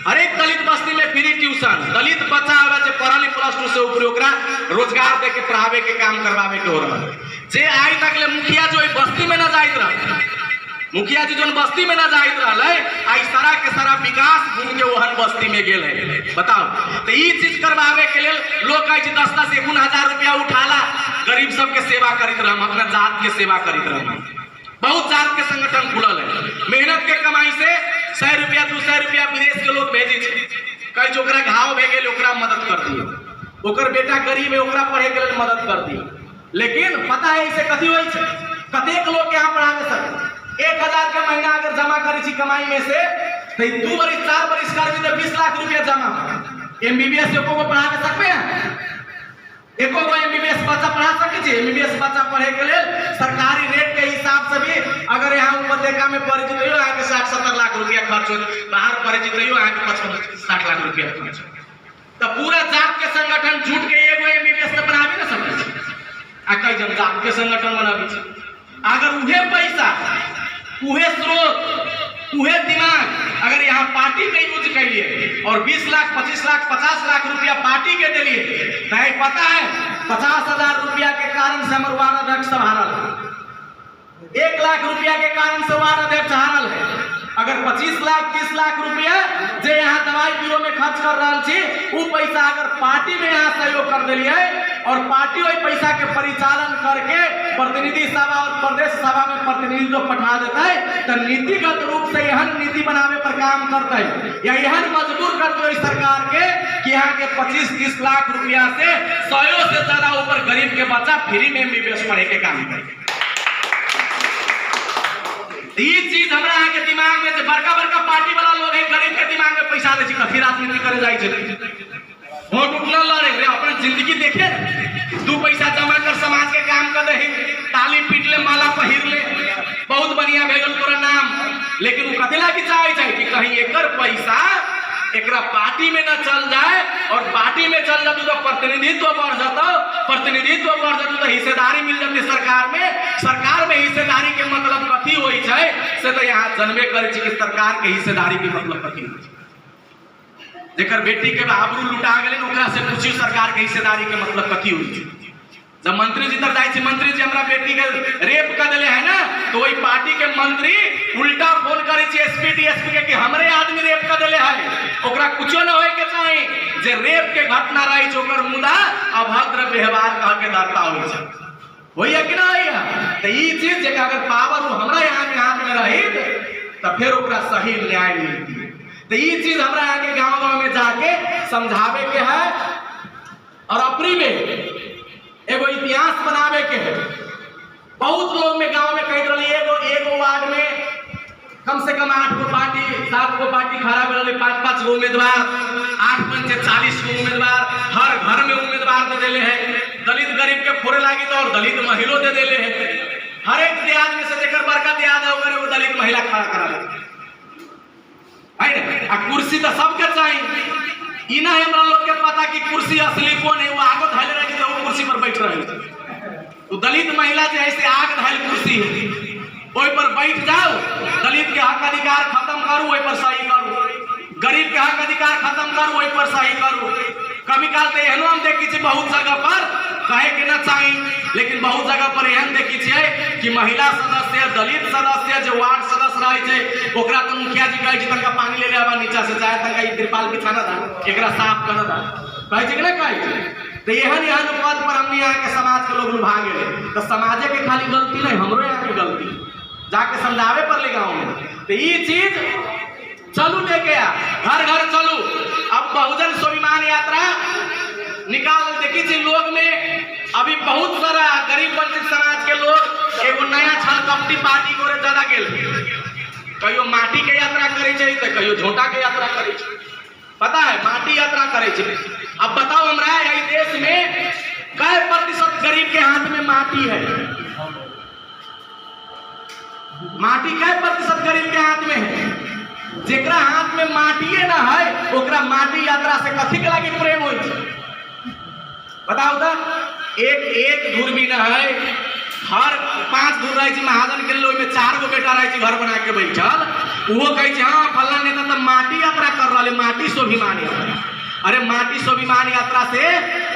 हर एक दलित बस्ती में फ्री ट्यूशन। दलित बच्चा आवे जे पढ़ल +2 से ऊपर ओकरा रोजगार दे के पढ़ावे के काम करवावे के हो रहल जे आज तक ले मुखिया जो बस्ती में न जाइत रह, मुखिया जी जो बस्ती में न जाइत रहले आई सारा के सारा विकास घूम के ओहन बस्ती में गेल है। बताओ तो ई चीज करवावे के लेल लोग कहे 10-10 51,000 रुपया उठाला गरीब सबके सेवा करित रहम, अपना जात के सेवा करित रहम। बहुत जात के संगठन खुलल है, मेहनत के कमाई से 100 रुपया 200 रुपया विदेश के लोग भेजे छे, कहे जो ओकरा घाव भे गेल ओकरा मदद कर दियो, ओकर बेटा गरीब है ओकरा पढ़े के लेल मदद कर दियो। लेकिन पता है इसे कथी होई छे, कतेक लोग के यहाँ पढ़ावे सके 1000 के महीना अगर जमा करी छी कमाई में से तो 2 बरिस 4 बरिस करबी तो 20 लाख रुपया जमा। एमबीबीएस एको को पढ़ा के सकबे एको को एमबीबीएस बच्चा पढ़ा सके छी। एमबीबीएस बच्चा पढ़े के लेल सरकारी रेट के हिसाब से भी अगर यहाँ उपत्यका में पढ़ जइयो आके 60-70 लाख रुपया खर्च हो, बाहर पढ़ जइयो आके 55-60 लाख रुपया खर्च हो। तो पूरा जात के संगठन जुट के एगो एमबीबीएस तो बनाबे न सके छी, आ कई जन जात के संगठन बनाबे छी। अगर उहे पैसा उहे स्रोत उहे दिमाग अगर यहाँ पार्टी में यूज करिए और 20 लाख 25 लाख 50 लाख रुपया पार्टी के दिलिए तो पता है 50,000 रुपया के कारण से हमारे वार्ड अध्यक्ष हारल है, 1 लाख रुपया के कारण से वार्ड अध्यक्ष हारल है। अगर 25 लाख 30 लाख रुपया जो यहाँ दवाई बीरो में खर्च कर रहा छी वो पैसा अगर पार्टी में यहाँ सहयोग कर दिलिए और पार्टी वही पैसा के परिचालन करके प्रतिनिधि सभा और प्रदेश सभा में प्रतिनिधित्व पठा देता है तो नीतिगत रूप से यहन नीति बनावे पर काम करता है या यहन मजबूर करते है सरकार के कि यहाँ के 25-30 लाख रुपया से 100 से ज्यादा ऊपर गरीब के बच्चा फ्री में एमबीबीएस पढ़े के काम करे। ये चीज हमरा यहाँ के दिमाग में बड़का पार्टी वाला लोग है गरीब के दिमाग में पैसा दे कथी राजनीति करे जाए वोट उठना लड़े अपने जिंदगी देखे 2 पैसा जमा कर समाज के काम कर दे, ताली पीट ले माला पहिर ले बहुत बढ़िया भेगल तोरा नाम, लेकिन वो कथी लागी चाहे कि कहीं एकर पैसा एकरा पार्टी में न चल जाए और पार्टी में चल जातु तो प्रतिनिधित्व बढ़ जाता, प्रतिनिधित्व बढ़ जातु तो हिस्सेदारी मिल जाती सरकार में हिस्सेदारी के मतलब कथी होई छै से तो यहाँ जनबे करे कि सरकार के हिस्सेदारी के मतलब कथी होई छै। जेकर बेटी के आबरू लुटा गेलै ओकरा से पूछियो सरकार के हिस्सेदारी के मतलब कथी होई छै। जब मंत्री जी तक जाए छी मंत्री जी हमरा बेटी के रेप कर दिले है ना तो वही पार्टी के मंत्री उल्टा फोन करे छी एसपी डीएसपी के कि हमरे आदमी रेप कर दिले है, ओकरा कुछो न होय के चाही जे रेप के घटना रही छै ओकर मुदा अभद्र व्यवहार कह के दर्ता होई छै होइया कि ना होइया। तो ई चीज जे अगर पावर हमरा यहाँ के हाथ में रही तो फिर ओकरा सही न्याय मिलती। तो ई चीज हमरा यहाँ के गांव में जाके समझावे के है और अपनी में एगो इतिहास बनावे के है। बहुत लोग में गांव में कह रही एगो वार्ड में कम से कम 8 गो पार्टी 7 गो पार्टी खड़ा रही, 5-5 गो उम्मीदवार 8 5 से 40 गो उम्मीदवार हर घर में उम्मीदवार दे दिले है। दलित गरीब के फोड़े लागी तो और दलित महिला दे दिले है। हर एक देहात में से जेकर बड़का देहात है ओकरे वो दलित महिला खड़ा करा है ना। कुर्सी तो सबके चाहिए ई ना हमरा लोग के पता कि कुर्सी असली कौन है, वो आगो धैले रही तो वो कुर्सी पर बैठ रही तो दलित महिला जो ऐसे आग धैल कुर्सी है ओहि पर बैठ जाओ, दलित के हक अधिकार खत्म करू ओहि पर सही करू, गरीब के हक अधिकार खत्म करू ओहि पर सही करू। कभी काल तो एहनो हम देखी छी बहुत जगह पर कहे के ना चाही, लेकिन बहुत जगह पर एहन देखी छे कि महिला सदस्य, दलित सदस्य, जो वार्ड सदस्य रहे छे, ओकरा तो मुखिया जी कहे तनका पानी ले ले आबा नीचा से, चाहे तनका ई त्रिपाल बिछाना था, एकरा साफ करना था, कहे छे कि ना कहे। तो एहन पद पर हमनी यहाँ के समाज के लोग लुभा गए। तो समाजे के खाली गलती नहीं, हमरो यहाँ की गलती, जाके समझावे पर ले गाँव में। तो ये चीज चलू लेके आ, घर घर चलू। अब बहुजन स्वाभिमान यात्रा निकाल देखी थी लोग में, अभी बहुत सारा गरीब वंचित समाज के लोग एगो नया छल कपटी पार्टी को ज्यादा गेल, कहियो माटी के यात्रा करे तो कहियो झोंटा के यात्रा करे, पता है माटी यात्रा करे। अब बताओ हमरा यही देश में कै प्रतिशत गरीब के हाथ में माटी है? माटी कै प्रतिशत गरीब के हाथ में है? जेकरा हाथ में माटिए ना है ओकरा माटी यात्रा से कथी के लागी प्रेम हो? बताओ तो, एक धुर भी ना है, हर 5 धुर रहे महाजन के लोग में 4 गो बेटा रहे घर बना के बैठल, वो कहे हाँ फल्ला नेता तो माटी यात्रा कर रहा है, माटी स्वाभिमान यात्रा। अरे माटी स्वाभिमान यात्रा से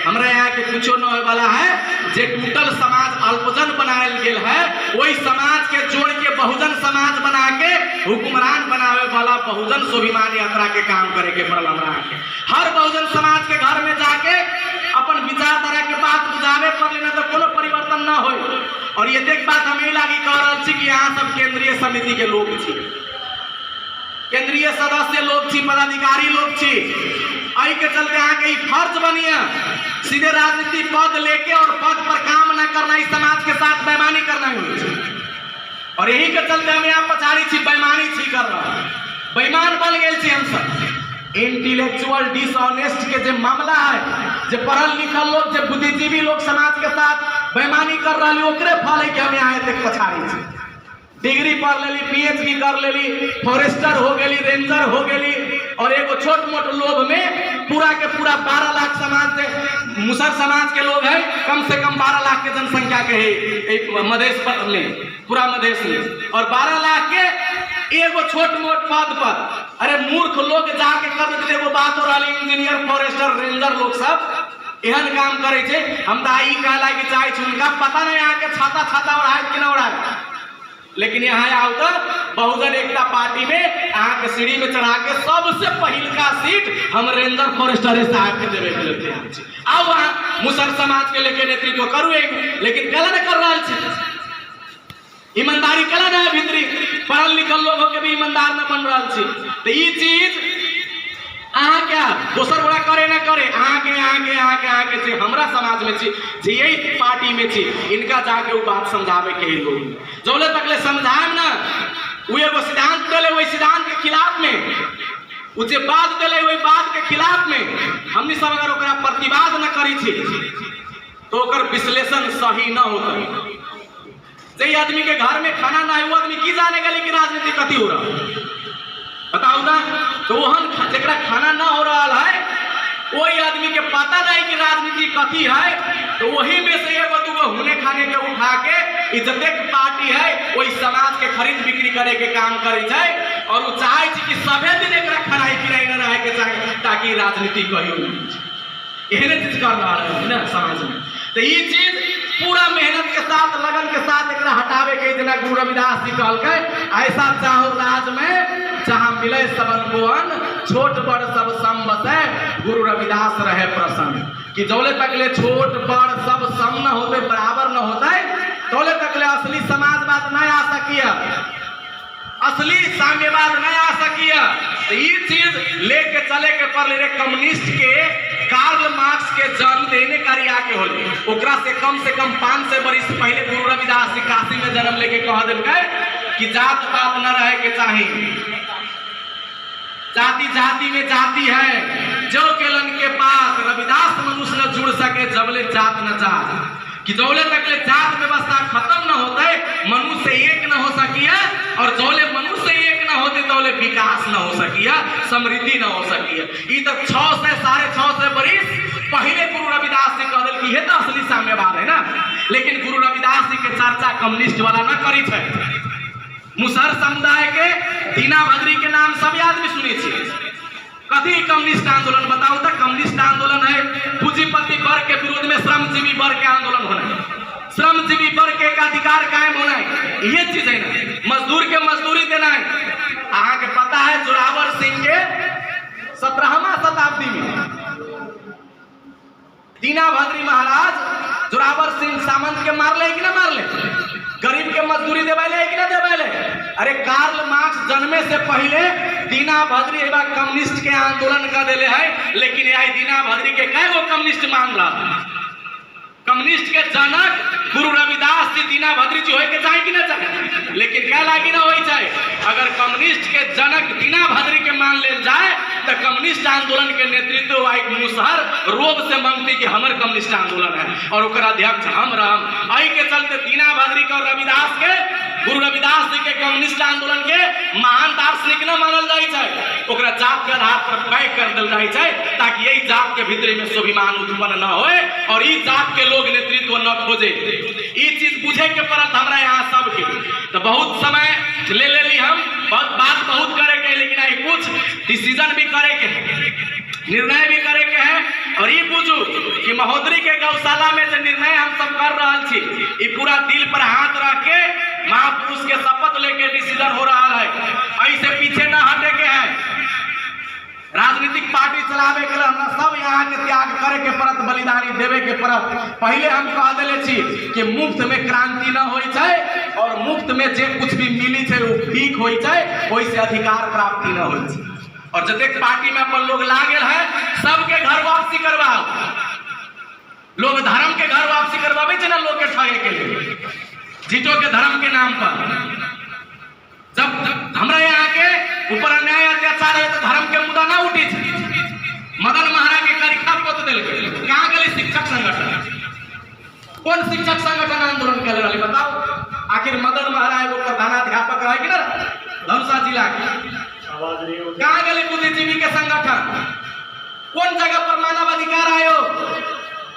हमारे यहाँ के कुछ न होने वाला है। जे टूटल समाज अल्पजन बनायल गेल है, वही समाज के जोड़ के बहुजन समाज बना के हुक्मरान बनावे वाला बहुजन स्वाभिमान यात्रा के काम करे के पड़ल हमरा के। हर बहुजन समाज के घर में जाके अपन विचारधारा के बात बुझावे पर लेना तो कोनो परिवर्तन न हो। और ये देख बात हमें लागी कह रहा छी कि यहाँ सब केंद्रीय समिति के लोग छी, केंद्रीय सदस्य लोग छी, पदाधिकारी लोग छी, आई के चलते यहाँ के फर्ज बनिए सीधे राजनीति पद लेके और पद पर काम न करना, इस समाज के साथ बेईमानी करना ही। और यही के चलते हम यहाँ पछाड़ी छी, बेईमानी छी कर रहा, बेईमान बन गए छी हम सब। इंटेलेक्चुअल डिसऑनेस्ट के जो मामला है, जो पढ़ल लिखल लोग, जो बुद्धिजीवी लोग समाज के साथ बेईमानी कर रहा है, ओकरे फल है कि हम यहाँ तक पछाड़ी छी। डिग्री पढ़ लेली, पीएचडी कर लेली, फॉरेस्टर हो गई, रेंजर हो गई, और एगो छोट मोट लोग में पूरा के पूरा 12 लाख समाज से मुसर समाज के लोग है, कम से कम 12 लाख के जनसंख्या के है मधेश में, पूरा मधेश में, और 12 लाख के एगो छोट मोट पद पर। अरे मूर्ख लोग जाके कर देते, एगो बात हो रहा, इंजीनियर, फॉरेस्टर, रेंजर लोग सब एहन काम करे छे। हम तो आई कहला कि चाहे उनका पता नहीं आके छाता छाता उड़ाए कि ना उड़ाए, लेकिन यहाँ आओ तो बहुजन एकता पार्टी में यहाँ के सीढ़ी में चढ़ा के सबसे पहले का सीट हम रेंजर फॉरेस्टर साहब के देवे के लेते हैं। आओ वहाँ मुसर समाज के लेके नेतृत्व करू एक, लेकिन कला न कर रहा है, ईमानदारी कला ना है भीतरी, पढ़ल लिखल लोग होके भी ईमानदार न बन रहा है। तो ये चीज अहाँ क्या दोसर बड़ा करे ना करे, आके हमरा समाज में छी, यही पार्टी में छी, इनका जाके वो बात समझावे के लोग जौले तकले समझाएम ना, वो एगो सिद्धांत दिले, वही सिद्धांत के खिलाफ में, वो जे बात दिले वही बात के खिलाफ में हमनी सब अगर ओकरा प्रतिवाद न करी थी तो ओकर विश्लेषण सही न होता। जे आदमी के घर में खाना ना है, वो आदमी की जाने गली कि राजनीति कथी हो रहा, बताओ ना। तो वहन जरा खाना ना हो रहा है, वही आदमी के पता नहीं कि राजनीति कथी है, तो वही में से एगो दूगो हुने खाने के उठा के इज्जते पार्टी है, वही समाज के खरीद बिक्री करे के काम करे जाए, और वो चाहे कि सभे दिन एक खराई पिराई न रहे के चाहे, ताकि राजनीति कहियो एहने चीज कर रहा है ना समाज में। तो ये चीज पूरा मेहनत के साथ, लगन के साथ एक हटावे के, जना गुरु रविदास जी कहल के, ऐसा चाहो राज में जहाँ मिले सबन भुवन, छोट बड़ सब सम बसे, गुरु रविदास रहे प्रसन्न। कि जौले तकले छोट बड़ सब सम न होते, बराबर न होते, तौले तकले असली समाजवाद न आ सकिया, असली साम्यवाद न आ सकिया। तो ये चीज लेके चले के पर ले कम्युनिस्ट के कार्ल मार्क्स के जन्म देने कार्य के होले, ओकरा से कम 500 वर्ष पहले गुरु रविदास जी काशी में जन्म लेके कह दिलके कि जात पात न रहे के चाहिए, जाति जाति में जाति है, जो केलन के पास रविदास मनुष्य न जुड़ सके जबले जात न जात। कि जौले तकले जात व्यवस्था खत्म न होते, मनुष्य एक न हो सकिया, और जौले मनुष्य एक न होते तौले विकास न हो सकिया, समृद्धि न हो सकिया। ये तो 600 साढ़े 600 वर्ष पहले गुरु रविदास जी कह दिल कि ये तो असली साम्यवाद है ना। लेकिन गुरु रविदास जी के चर्चा कम्युनिस्ट वाला न करी थे, मुसहर समुदाय के दीना भद्री के नाम सब आदमी सुनी थी। कथी कम्युनिस्ट आंदोलन बताओ तो, कम्युनिस्ट आंदोलन है पूंजीपति वर्ग के विरोध में श्रमजीवी वर्ग के ये चीज है ना, मजदूर के मजदूरी देना है। अहाँ के पता है जोरावर सिंह के 17वीं शताब्दी में दीना भद्री महाराज जोरावर सिंह सामंत के मारले कि ना मारले, गरीब के मजदूरी देवेले कि ना देवेले। अरे कार्ल मार्क्स जन्मे से पहले दीना भद्री एवं कम्युनिस्ट के आंदोलन कर दिले है, लेकिन यह दीना भद्री के कई गो कम्युनिस्ट मान रहा। कम्युनिस्ट के जनक गुरु रविदास जी दीना भद्री जी होए के चाहे कि ना चाहे, लेकिन क्या लागी ना होई चाहे। अगर कम्युनिस्ट के जनक दीना भद्री के मान ले जाए तो कम्युनिस्ट आंदोलन के नेतृत्व आई मुसहर रोब से मांगती कि हमारे कम्युनिस्ट आंदोलन है और ओकर अध्यक्ष हम राम। आई के चलते दीना भद्री के और रविदास के गुरु रविदास जी के कम्युनिस्ट आंदोलन के महान दार्शनिक न मानल जाए चाहे, ओकरा जात के आधार पर पैक कर दिल जाए चाहे, ताकि यही जात के भीतर में स्वाभिमान उत्पन्न न होए और ई जात के लोग नेतृत्व न खोजे। ई चीज बुझे के पड़त हमरा यहाँ सबके। तो बहुत समय ले ली हम, बात बहुत करे के, लेकिन आई कुछ डिसीजन भी करे के, निर्णय भी करे के है। और ये पूछू कि महोदरी के गौशाला में जो निर्णय हम सब कर रहा छी, ये पूरा दिल पर हाथ रख के महापुरुष के शपथ लेके डिसीजन हो रहा है, ऐसे पीछे न हटे के है। राजनीतिक पार्टी चलावे के लिए हमरा सब यहाँ के त्याग करे के परत, बलिदानी देवे के परत। पहले हम कह दिले छी कि मुफ्त में क्रांति न होई चाहे और मुफ्त में जे कुछ भी मिली छे वो ठीक होई चाहे, ओइसे अधिकार प्राप्ति न होई छे। और जतेक पार्टी में अपन लोग लागल है सबके घर वापसी करवाओ। लोग धर्म के घर वापसी करवावे छे ना लोग के ठगे के लिए, जीतो के धर्म के नाम पर। जब हमरा यहाँ के ऊपर अन्याय अत्याचार है तो धर्म के मुद्दा ना उठी छे। मदन महाराज के करिखा पोत दिल के कहाँ गए शिक्षक संगठन, कौन शिक्षक संगठन आंदोलन कर रहे बताओ। आखिर मदन महाराज वो प्रधानाध्यापक रहे कि ना धनुषा जिला के, कहाँ गए बुद्धिजीवी के संगठन, कौन जगह पर मानव अधिकार आयोग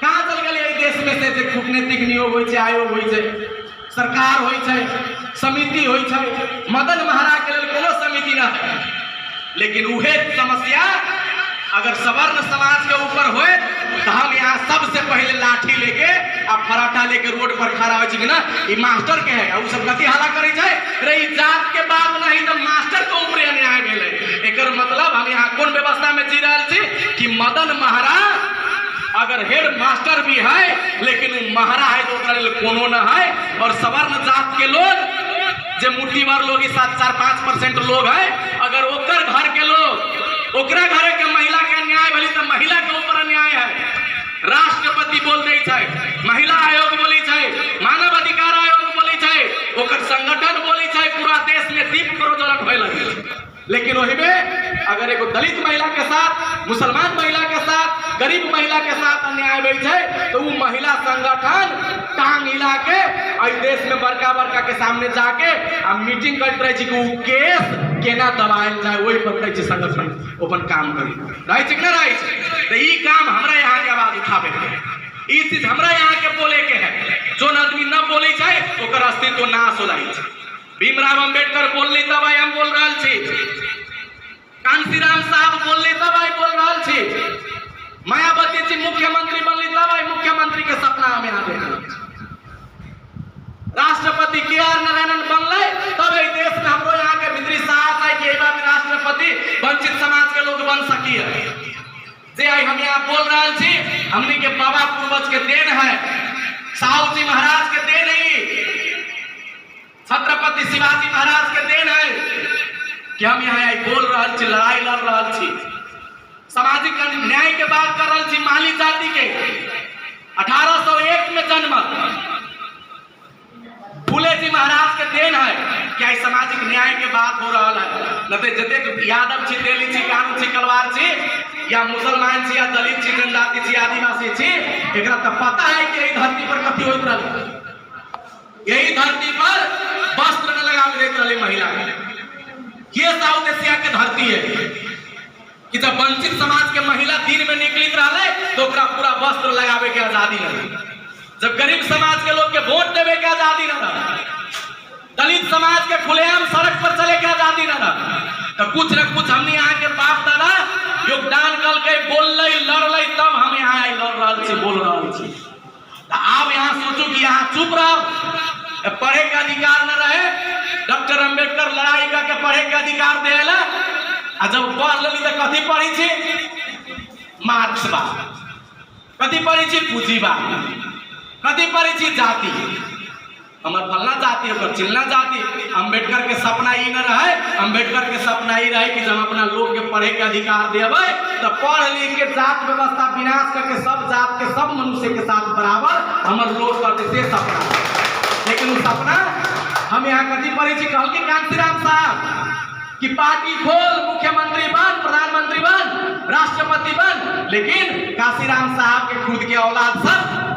कहाँ चल गए देश में से कूटनीतिक नियोग होई छे, आयोग होई छे, सरकार होई छे, समिति होई छे। मदन महाराज के लिए कोनो समिति ना है, लेकिन उहे समस्या अगर सवर्ण समाज के ऊपर होए तो हम यहाँ सबसे पहले लाठी लेके अब फराटा लेके रोड पर खड़ा हो कि ना ये मास्टर के है, वो सब गति हाला करे जाए रे जात के बात नहीं तो मास्टर के ऊपर अन्याय भेले। एकर मतलब हम यहाँ कौन व्यवस्था में जी रहा थी कि मदन महाराज अगर हेड मास्टर भी है लेकिन महारा है तो कोनो न है। और सवर्ण जात के लोग जो मुट्ठी भर लोग 4-5% लोग है, अगर ओकर घर के लोग ओकरा घर के महिला के अन्याय भली तो महिला के ऊपर अन्याय है। राष्ट्रपति बोल दे छे, महिला आयोग बोली छे, मानव अधिकार आयोग बोली छे, ओकर संगठन बोली छे, पूरा देश में दीप प्रज्वलन होए लगे। लेकिन वही में अगर एगो दलित महिला के साथ, मुसलमान महिला के साथ, गरीब महिला के साथ अन्याय भई छे तो वो महिला संगठन टांग हिला के आई देश में बड़का बड़का के सामने जाके आ मीटिंग करते रहे कि वो केस केना दबाएल जाए, वही पर कहै छै संगठन अपन काम करी रहे छै कि ना रहे छै। तो ई काम हमरा यहाँ के आवाज उठावे के, ई चीज हमरा यहाँ के बोले के है। जोन आदमी न बोले छै ओकर अस्तित्व नाश हो जाए छै। भीमराव अंबेडकर बोलली तब आई हम बोल रहा छी, कांशीराम साहब बोलली तब आई बोल रहा छी, मायावती जी मुख्यमंत्री बनली तब आई मुख्यमंत्री के सपना हम यहाँ देख रहे। राष्ट्रपति के.आर. नारायणन बनले तब इस देश में हमरो यहाँ के भीतरी साहस है कि एक बार राष्ट्रपति वंचित समाज के लोग बन सकी है। जे आई हम यहाँ बोल रहा छी हमनी के बाबा पूर्वज के देन है, साहू जी महाराज के देन है, छत्रपति शिवाजी महाराज के देन है कि हम यहाँ बोल रहा छी, लड़ाई लड़ रहा छी, सामाजिक न्याय के बात कर रहा छी। माली जाति के 1801 में जन्म फूले जी महाराज के देन है क्या सामाजिक न्याय के बात हो रहा है। न तो जते यादव छी, तेली छी, कानू छी, कलवार छी, या मुसलमान छी, या दलित छी, जनजाति छी, आदिवासी छी, एकरा तो पता है कि यही धरती पर कथी होइत रहा। यही धरती पर वस्त्र न लगा देते रहे महिला के। ये साउथ एशिया के धरती है कि जब वंचित समाज के महिला दिन में निकलित रहे तो पूरा वस्त्र लगावे के आजादी न, जब गरीब समाज के लोग के वोट देवे के आजादी न, दलित समाज के खुलेआम सड़क पर चले के आजादी न, तो कुछ न कुछ हमने यहाँ के बाप दादा योगदान कल के बोल लड़ तब हम यहाँ लड़ रहा छी, बोल रहा छी। आप यहाँ सोचो कि यहाँ चुप रहो, पढ़े के अधिकार न रहे, डॉक्टर अंबेडकर लड़ाई करके पढ़े के अधिकार देला, आ जब पढ़ लेली तो कथी पढ़ी छी? मार्क्सवाद, कथी पढ़ी छी? पूंजीवाद, कथी पढ़ी छी? जाति, हमर फलना जाति, ओकर चिल्ला जाति। अंबेडकर के सपना ई न रहे, अंबेडकर के सपना ई रहे कि जब अपना लोग के पढ़े के अधिकार देवे तो पढ़ लिख के जात व्यवस्था विनाश करके सब जात के सब मनुष्य के साथ बराबर हमर लोग करते से सपना। लेकिन वो सपना हम यहाँ कथी पढ़ी छी? कहल के कांशीराम साहब कि पार्टी खोल, मुख्यमंत्री बन, प्रधानमंत्री बन, राष्ट्रपति बन। लेकिन कांशीराम साहब के खुद के औलाद सब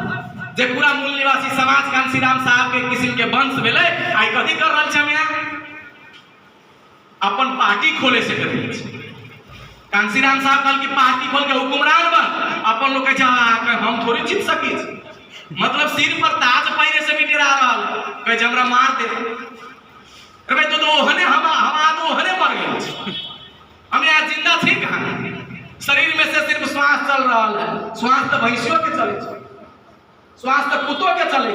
जे पूरा मूल निवासी समाज कांशीराम साहब के किस्म के वंश भेले, आई कथी कर रहल छै? हम यहाँ अपन पार्टी खोले से कर रहल छी। कांशीराम साहब कहल कि पार्टी खोल के हुकुमरान बन, अपन लोग कहे हम थोड़ी जीत सकी, मतलब सिर पर ताज पहिरे से भी डरा रहल, कहे हमरा मार दे। अरे भाई तो ओहने हम तो ओहने मर गए, हम यहाँ जिंदा थी कहाँ? शरीर में से सिर्फ श्वास चल रहा है, श्वास तो भैंसियों के चले, श्वास तो कुत्तों के चले।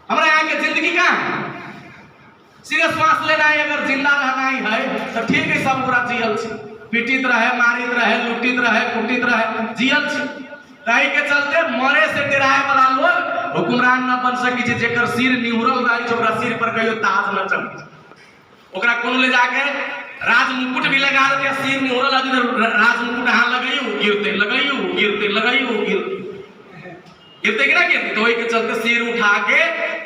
हमारे यहाँ के जिंदगी कहाँ है? सीधे श्वास लेना है, अगर जिंदा रहना ही है तो ठीक है, सब पूरा जियल छी, पीटित रहे, मारित रहे, लुटित रहे, कुटित रहे, जियल छी। ताही के चलते मरे से डराए वाला लोग हुकुमरान न बन सकी, जेकर सिर निहुरल रही, ओकरा सिर पर कहियो ताज न चढ़ी, ओकरा कोनो ले जाके राज मुकुट भी लगा दे, सिर निहुरल आदमी राज मुकुट हां लगाइयो गिरते, लगाइयो गिरते, लगाइयो गिरते, गिरते कि ना गिरते। तो वही के चलते सिर उठा के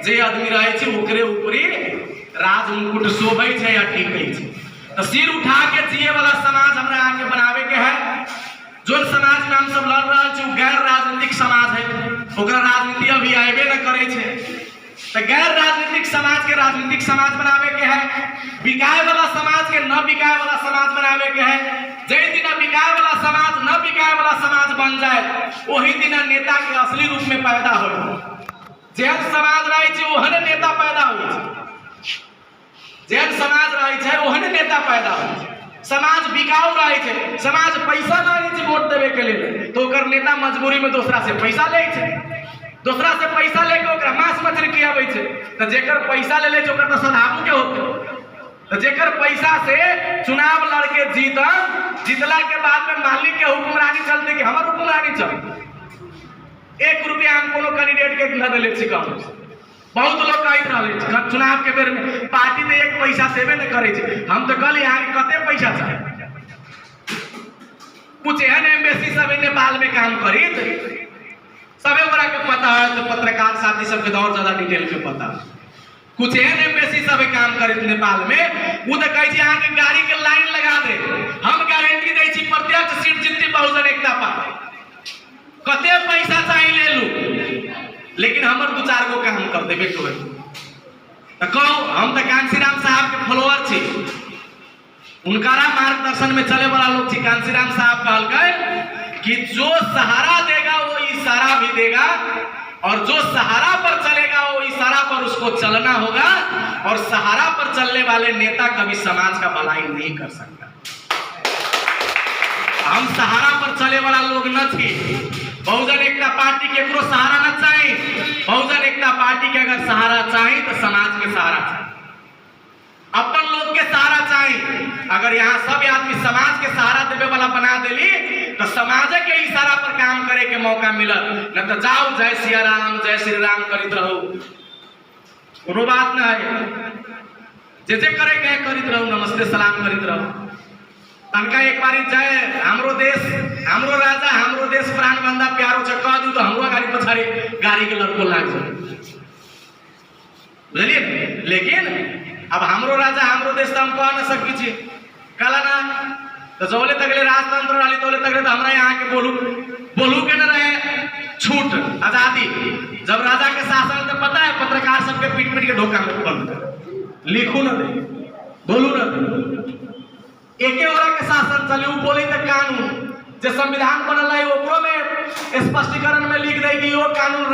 जे आदमी रहे छे ओकरे ऊपरी राज मुकुट शोभै छे या टिकै छे। तो सिर उठा के जिए वाला समाज हमरा आके बनावे के है। जो समाज में हम सब लड़ रहा छे गैर राजनीतिक समाज है, ओकरा राजनीति अभी आएबे न करे छे। तो गैर राजनीतिक समाज के राजनीतिक समाज बनावे के है, बिकाए वाला समाज के न बिकाए वाला समाज बनावे के है। जै दिन बिकाए वाला समाज न बिकाए वाला समाज बन जाए, वही दिन नेता के असली रूप में पैदा हो। जेहन समाज रहे छे ओहने नेता पैदा हो, जेहन समाज रहे छे ओहने नेता पैदा हो। समाज बिकाऊ रहे छे, समाज पैसा न रहे छे वोट देवे के लिए, तो ओकर नेता मजबूरी में दूसरा से पैसा ले छे, दूसरा से पैसा लेके ओकरा मांस मछली खियावे छे। तो जेकर पैसा ले ले छे ओकर तो सधाबू के होते, तो जेकर पैसा से चुनाव लड़के जीतला के बाद में मालिक के हुक्मरानी चलते कि हमर हुक्मरानी चल। 1 रुपया हम कोनो कैंडिडेट के न देले छी कम। बहुत लोग कहत रहले चुनाव के बेर में पार्टी तो 1 पैसा देबे न करे छे। हम तो कहली यहाँ कते पैसा चाहे, कुछ एहन एम्बेसी सब नेपाल में काम करी सबे बड़ा के पता है, तो पत्रकार साथी सबके और ज्यादा डिटेल में पता। कुछ एहन एम्बेसी सब काम करे नेपाल में, वो तो कहे यहाँ के गाड़ी के लाइन लगा दे, हम गारंटी दे छी प्रत्यक्ष सीट जीतती बहुजन एकता पार्टी, कते पैसा चाहिए ले लू, लेकिन हमर 2-4 गो काम कर देबे कोई। तो कहो हम तो कांशीराम साहब के फॉलोअर छी, उनकारा मार्गदर्शन में चले वाला लोग छी। कांशीराम साहब कहलकै कि जो सहारा देगा वो इशारा भी देगा, और जो सहारा पर चलेगा वो इशारा पर उसको चलना होगा, और सहारा पर चलने वाले नेता कभी समाज का भलाई नहीं कर सकता। हम सहारा पर चले वाला लोग न थी। बहुजन एकता पार्टी के केकरो सहारा न चाहिए। बहुजन एकता पार्टी के अगर सहारा चाहिए तो समाज के सहारा चाहिए, अपन लोग के सहारा चाहिए। अगर यहाँ सब आदमी समाज के सहारा देवे वाला बना देली तो समाज के इशारा पर काम करे के मौका मिलत, न तो जाओ जय सिया राम जय श्री राम करित रहो, कोनो बात न है। जे करे के करित रहो, नमस्ते सलाम करित रहो। तनका एक बारी जय हमरो देश हमरो राजा हमरो देश प्राण बंदा प्यारो छ कह दू तो हमरो गाड़ी पछाड़ी गाड़ी के लड़को लाग जाए, बुझलिए। लेकिन अब हमरो राजा हमरो देश तो हम कह न सकी छी, कहला ना तो जोले तकले राजतंत्र वाली तोले तकले तो हमरा यहाँ के बोलू के न रहे छूट आजादी। जब राजा के शासन तो पता है पत्रकार सबके पीट पीट के ढोका में बंद कर, लिखू न दे, बोलू न दे। एके ओरा के शासन चले, वो बोली तो कानून जो संविधान बनल है ओकरो में स्पष्टीकरण में लिख दे कि वो कानून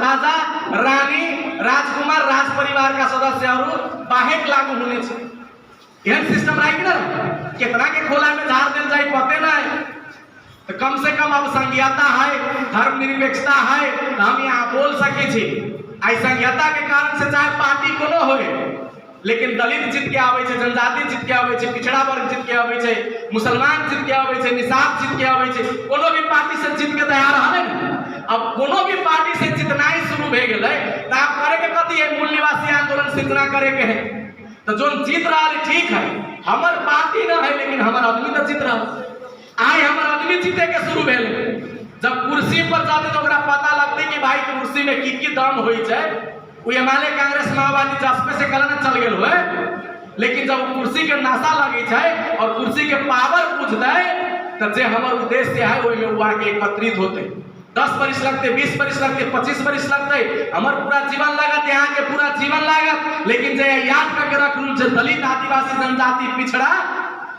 राजा रानी राजकुमार राज परिवार का सदस्य और बाहेक लागू होने से। यह सिस्टम रही ना, कितना के खोला में झाड़ दिल जाए पते ना है। तो कम से कम अब संघीयता है, धर्मनिरपेक्षता है, तो हम यहाँ बोल सके छी। आई संघीयता के कारण से चाहे पार्टी कोनो होए, लेकिन दलित जीत के आवे छे, जनजाति जीत के आवे छे, पिछड़ा वर्ग जीत के आवे छे, मुसलमान जीत के आवे छे, निषाद जीत के आवे छे, कोनो भी पार्टी से जीत के तैयार हले न। अब कोनो भी पार्टी से जितनाई शुरू भे गेलै त आप करे के कथी है, मूल निवासी आंदोलन सिर्जना करे के है। तो जो जीत रहा है ठीक है, हमर पार्टी न है लेकिन हमर आदमी तो जीत रहा। आई हमर आदमी जीते के शुरू भेल, जब कुर्सी पर जाते तो ओकरा पता लगते कि भाई कुर्सी में की दम होई छे। वो हिमालय कांग्रेस माओवादी जसपे से कलन चल गेल हुए, लेकिन जब कुर्सी के नशा लगे छे और कुर्सी के पावर बुझ दे तो जे हमर उद्देश्य है ओइ में हुआ के एकत्रित होते। 10 वर्ष लगते, 20 वर्ष लगते, 25 वर्ष लगते, हमार पूरा जीवन लागत, यहाँ के पूरा जीवन लागत। लेकिन जे याद करके रखू, जे दलित, आदिवासी, जनजाति, पिछड़ा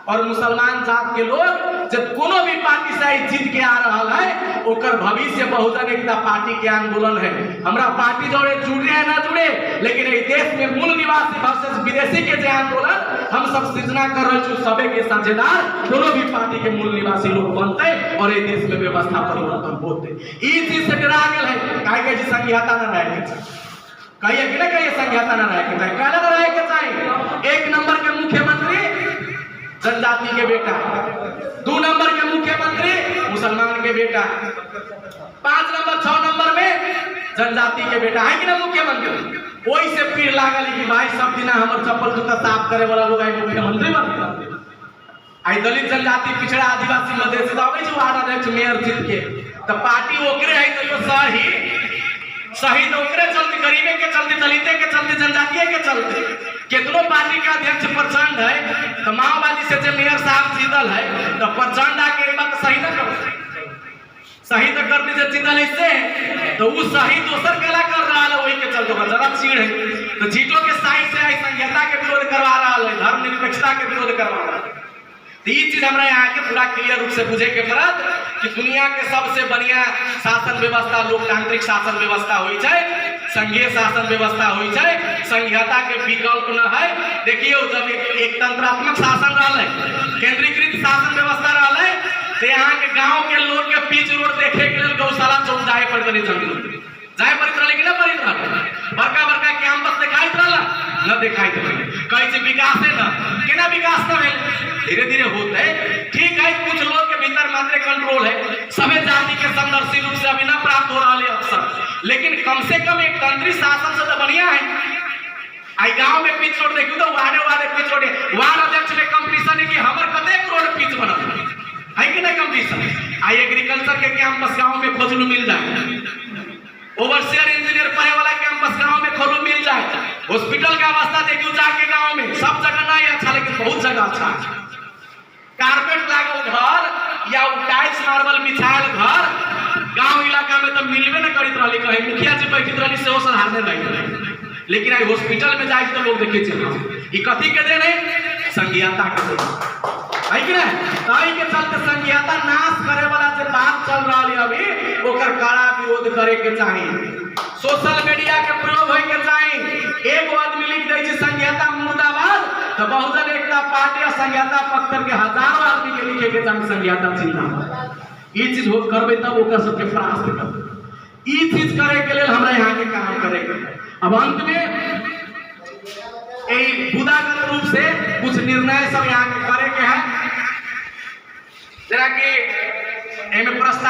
और मुसलमान जात के लोग जब कोनो भी पार्टी से जीत के आ रहा है, ओकर भविष्य बहुजन एकता पार्टी के आंदोलन है। हमरा पार्टी जोड़े जुड़े या ना जुड़े, लेकिन इस देश में मूल निवासी वर्सेस विदेशी के जे आंदोलन हम सब सृजना कर रहे छु, सबे के साझेदार दोनों भी पार्टी के मूल निवासी लोग बनते और इस देश में व्यवस्था परिवर्तन होते। ई चीज से डरा गेल है, काहे के संघीयता न रहे के चाहिए, कहिए कि ना कहिए संघीयता न रहे के चाहिए, काहे न रहे के चाहिए। 1 नंबर के मुख्यमंत्री जनजाति के बेटा, 2 नंबर के मुख्यमंत्री मुसलमान के बेटा, 5 नंबर 6 नंबर में जनजाति के बेटा है कि ना मुख्यमंत्री। वही से पीड़ लागल कि भाई सब दिन हमर चप्पल जूता साफ करे वाला लोग आई मुख्यमंत्री बन। आई दलित, जनजाति, पिछड़ा, आदिवासी मधेसी तो आवे वार्ड अध्यक्ष मेयर जीत के, तो पार्टी ओकरे है तो सही तो ओकरे चलते, गरीबे के चलते, दलिते के चलते, जनजातीय के चलते। कितनो पार्टी का अध्यक्ष प्रचंड है, तो माओवादी से जो मेयर साहब जीतल है, तो प्रचंड आके बात सही न कर, सही तो कर दीजिए जीतल इससे, तो वो सही दोसर केला कर रहा है, वही के चलते जरा चीड़ है। तो जीतो के साइड से आई संघीयता के विरोध करवा रहा है, धर्मनिरपेक्षता के विरोध करवा रहा है। तो ये चीज हमरा यहाँ के पूरा क्लियर रूप से बुझे के पड़त कि दुनिया के सबसे बढ़िया शासन व्यवस्था लोकतांत्रिक शासन व्यवस्था हुई है, संघीय शासन व्यवस्था हुई है, संघीयता के विकल्प न है। देखिए जब एक तंत्रात्मक शासन रहा, केंद्रीकृत शासन व्यवस्था रहा, तो यहाँ के गांव के लोग के पिच रोड देखे के लिए गौशाला चौक जाए पड़ते नहीं, जंगल जाए पड़त रहा, लेकिन पड़त रहा। बड़का बड़का कैंपस दिखाई रहा न दिखाई रहा, कहीं विकास है न केना विकास न है, धीरे धीरे होता है। ठीक है, कुछ लोग के भीतर मात्र कंट्रोल है, सभी जाति के संदर्शी रूप से अभी न प्राप्त हो रहा है अवसर, लेकिन कम से कम एक तंत्री शासन से तो बढ़िया है। आई गांव में पिच रोड देखियो तो वार्डे पिच रोड, वार्ड अध्यक्ष में कंपटीशन है कि हमर कतेक रोड पिच बनल है कि नहीं कंपटीशन। आई एग्रीकल्चर के कैंपस गांव में खोजलू मिल जाए, ओवरसियर इंजीनियर पढ़े वाला कैंपस गांव में खोलू मिल जाए, हॉस्पिटल का अवस्था देखियो जाके गांव में, सब जगह नहीं अच्छा लेकिन बहुत जगह अच्छा है। कारपेट लागल घर या टाइल्स मार्बल बिछायल घर गांव इलाका में तो मिलबे न करित रहली, कहीं मुखिया जी बैठित रहली से साधारण रही, लेकिन आई हॉस्पिटल में जाए तो लोग देखे ई कथी के देन है, संघीयता के देन है कि नहीं। ताई के चलते संघीयता नाश करे वाला जो बात चल रहा है अभी, ओकर कड़ा विरोध करे के चाहिए, सोशल मीडिया के प्रयोग होय के चाहिए। एक आदमी लिख दे छै संघीयता मुर्दाबाद, तो बहुजन एकता पार्टी और संघीयता पक्ष के हजारों आदमी के लिखे के चाहिए संघीयता जिंदाबाद। ये चीज हो करबे तब ओकर सबके परास्त करबे। ई चीज करे के लिए हमरा यहाँ के काम करे के। अब अंत में बुदागत रूप से कुछ निर्णय सब यहाँ के करे के है, जरा कि प्रस्ताव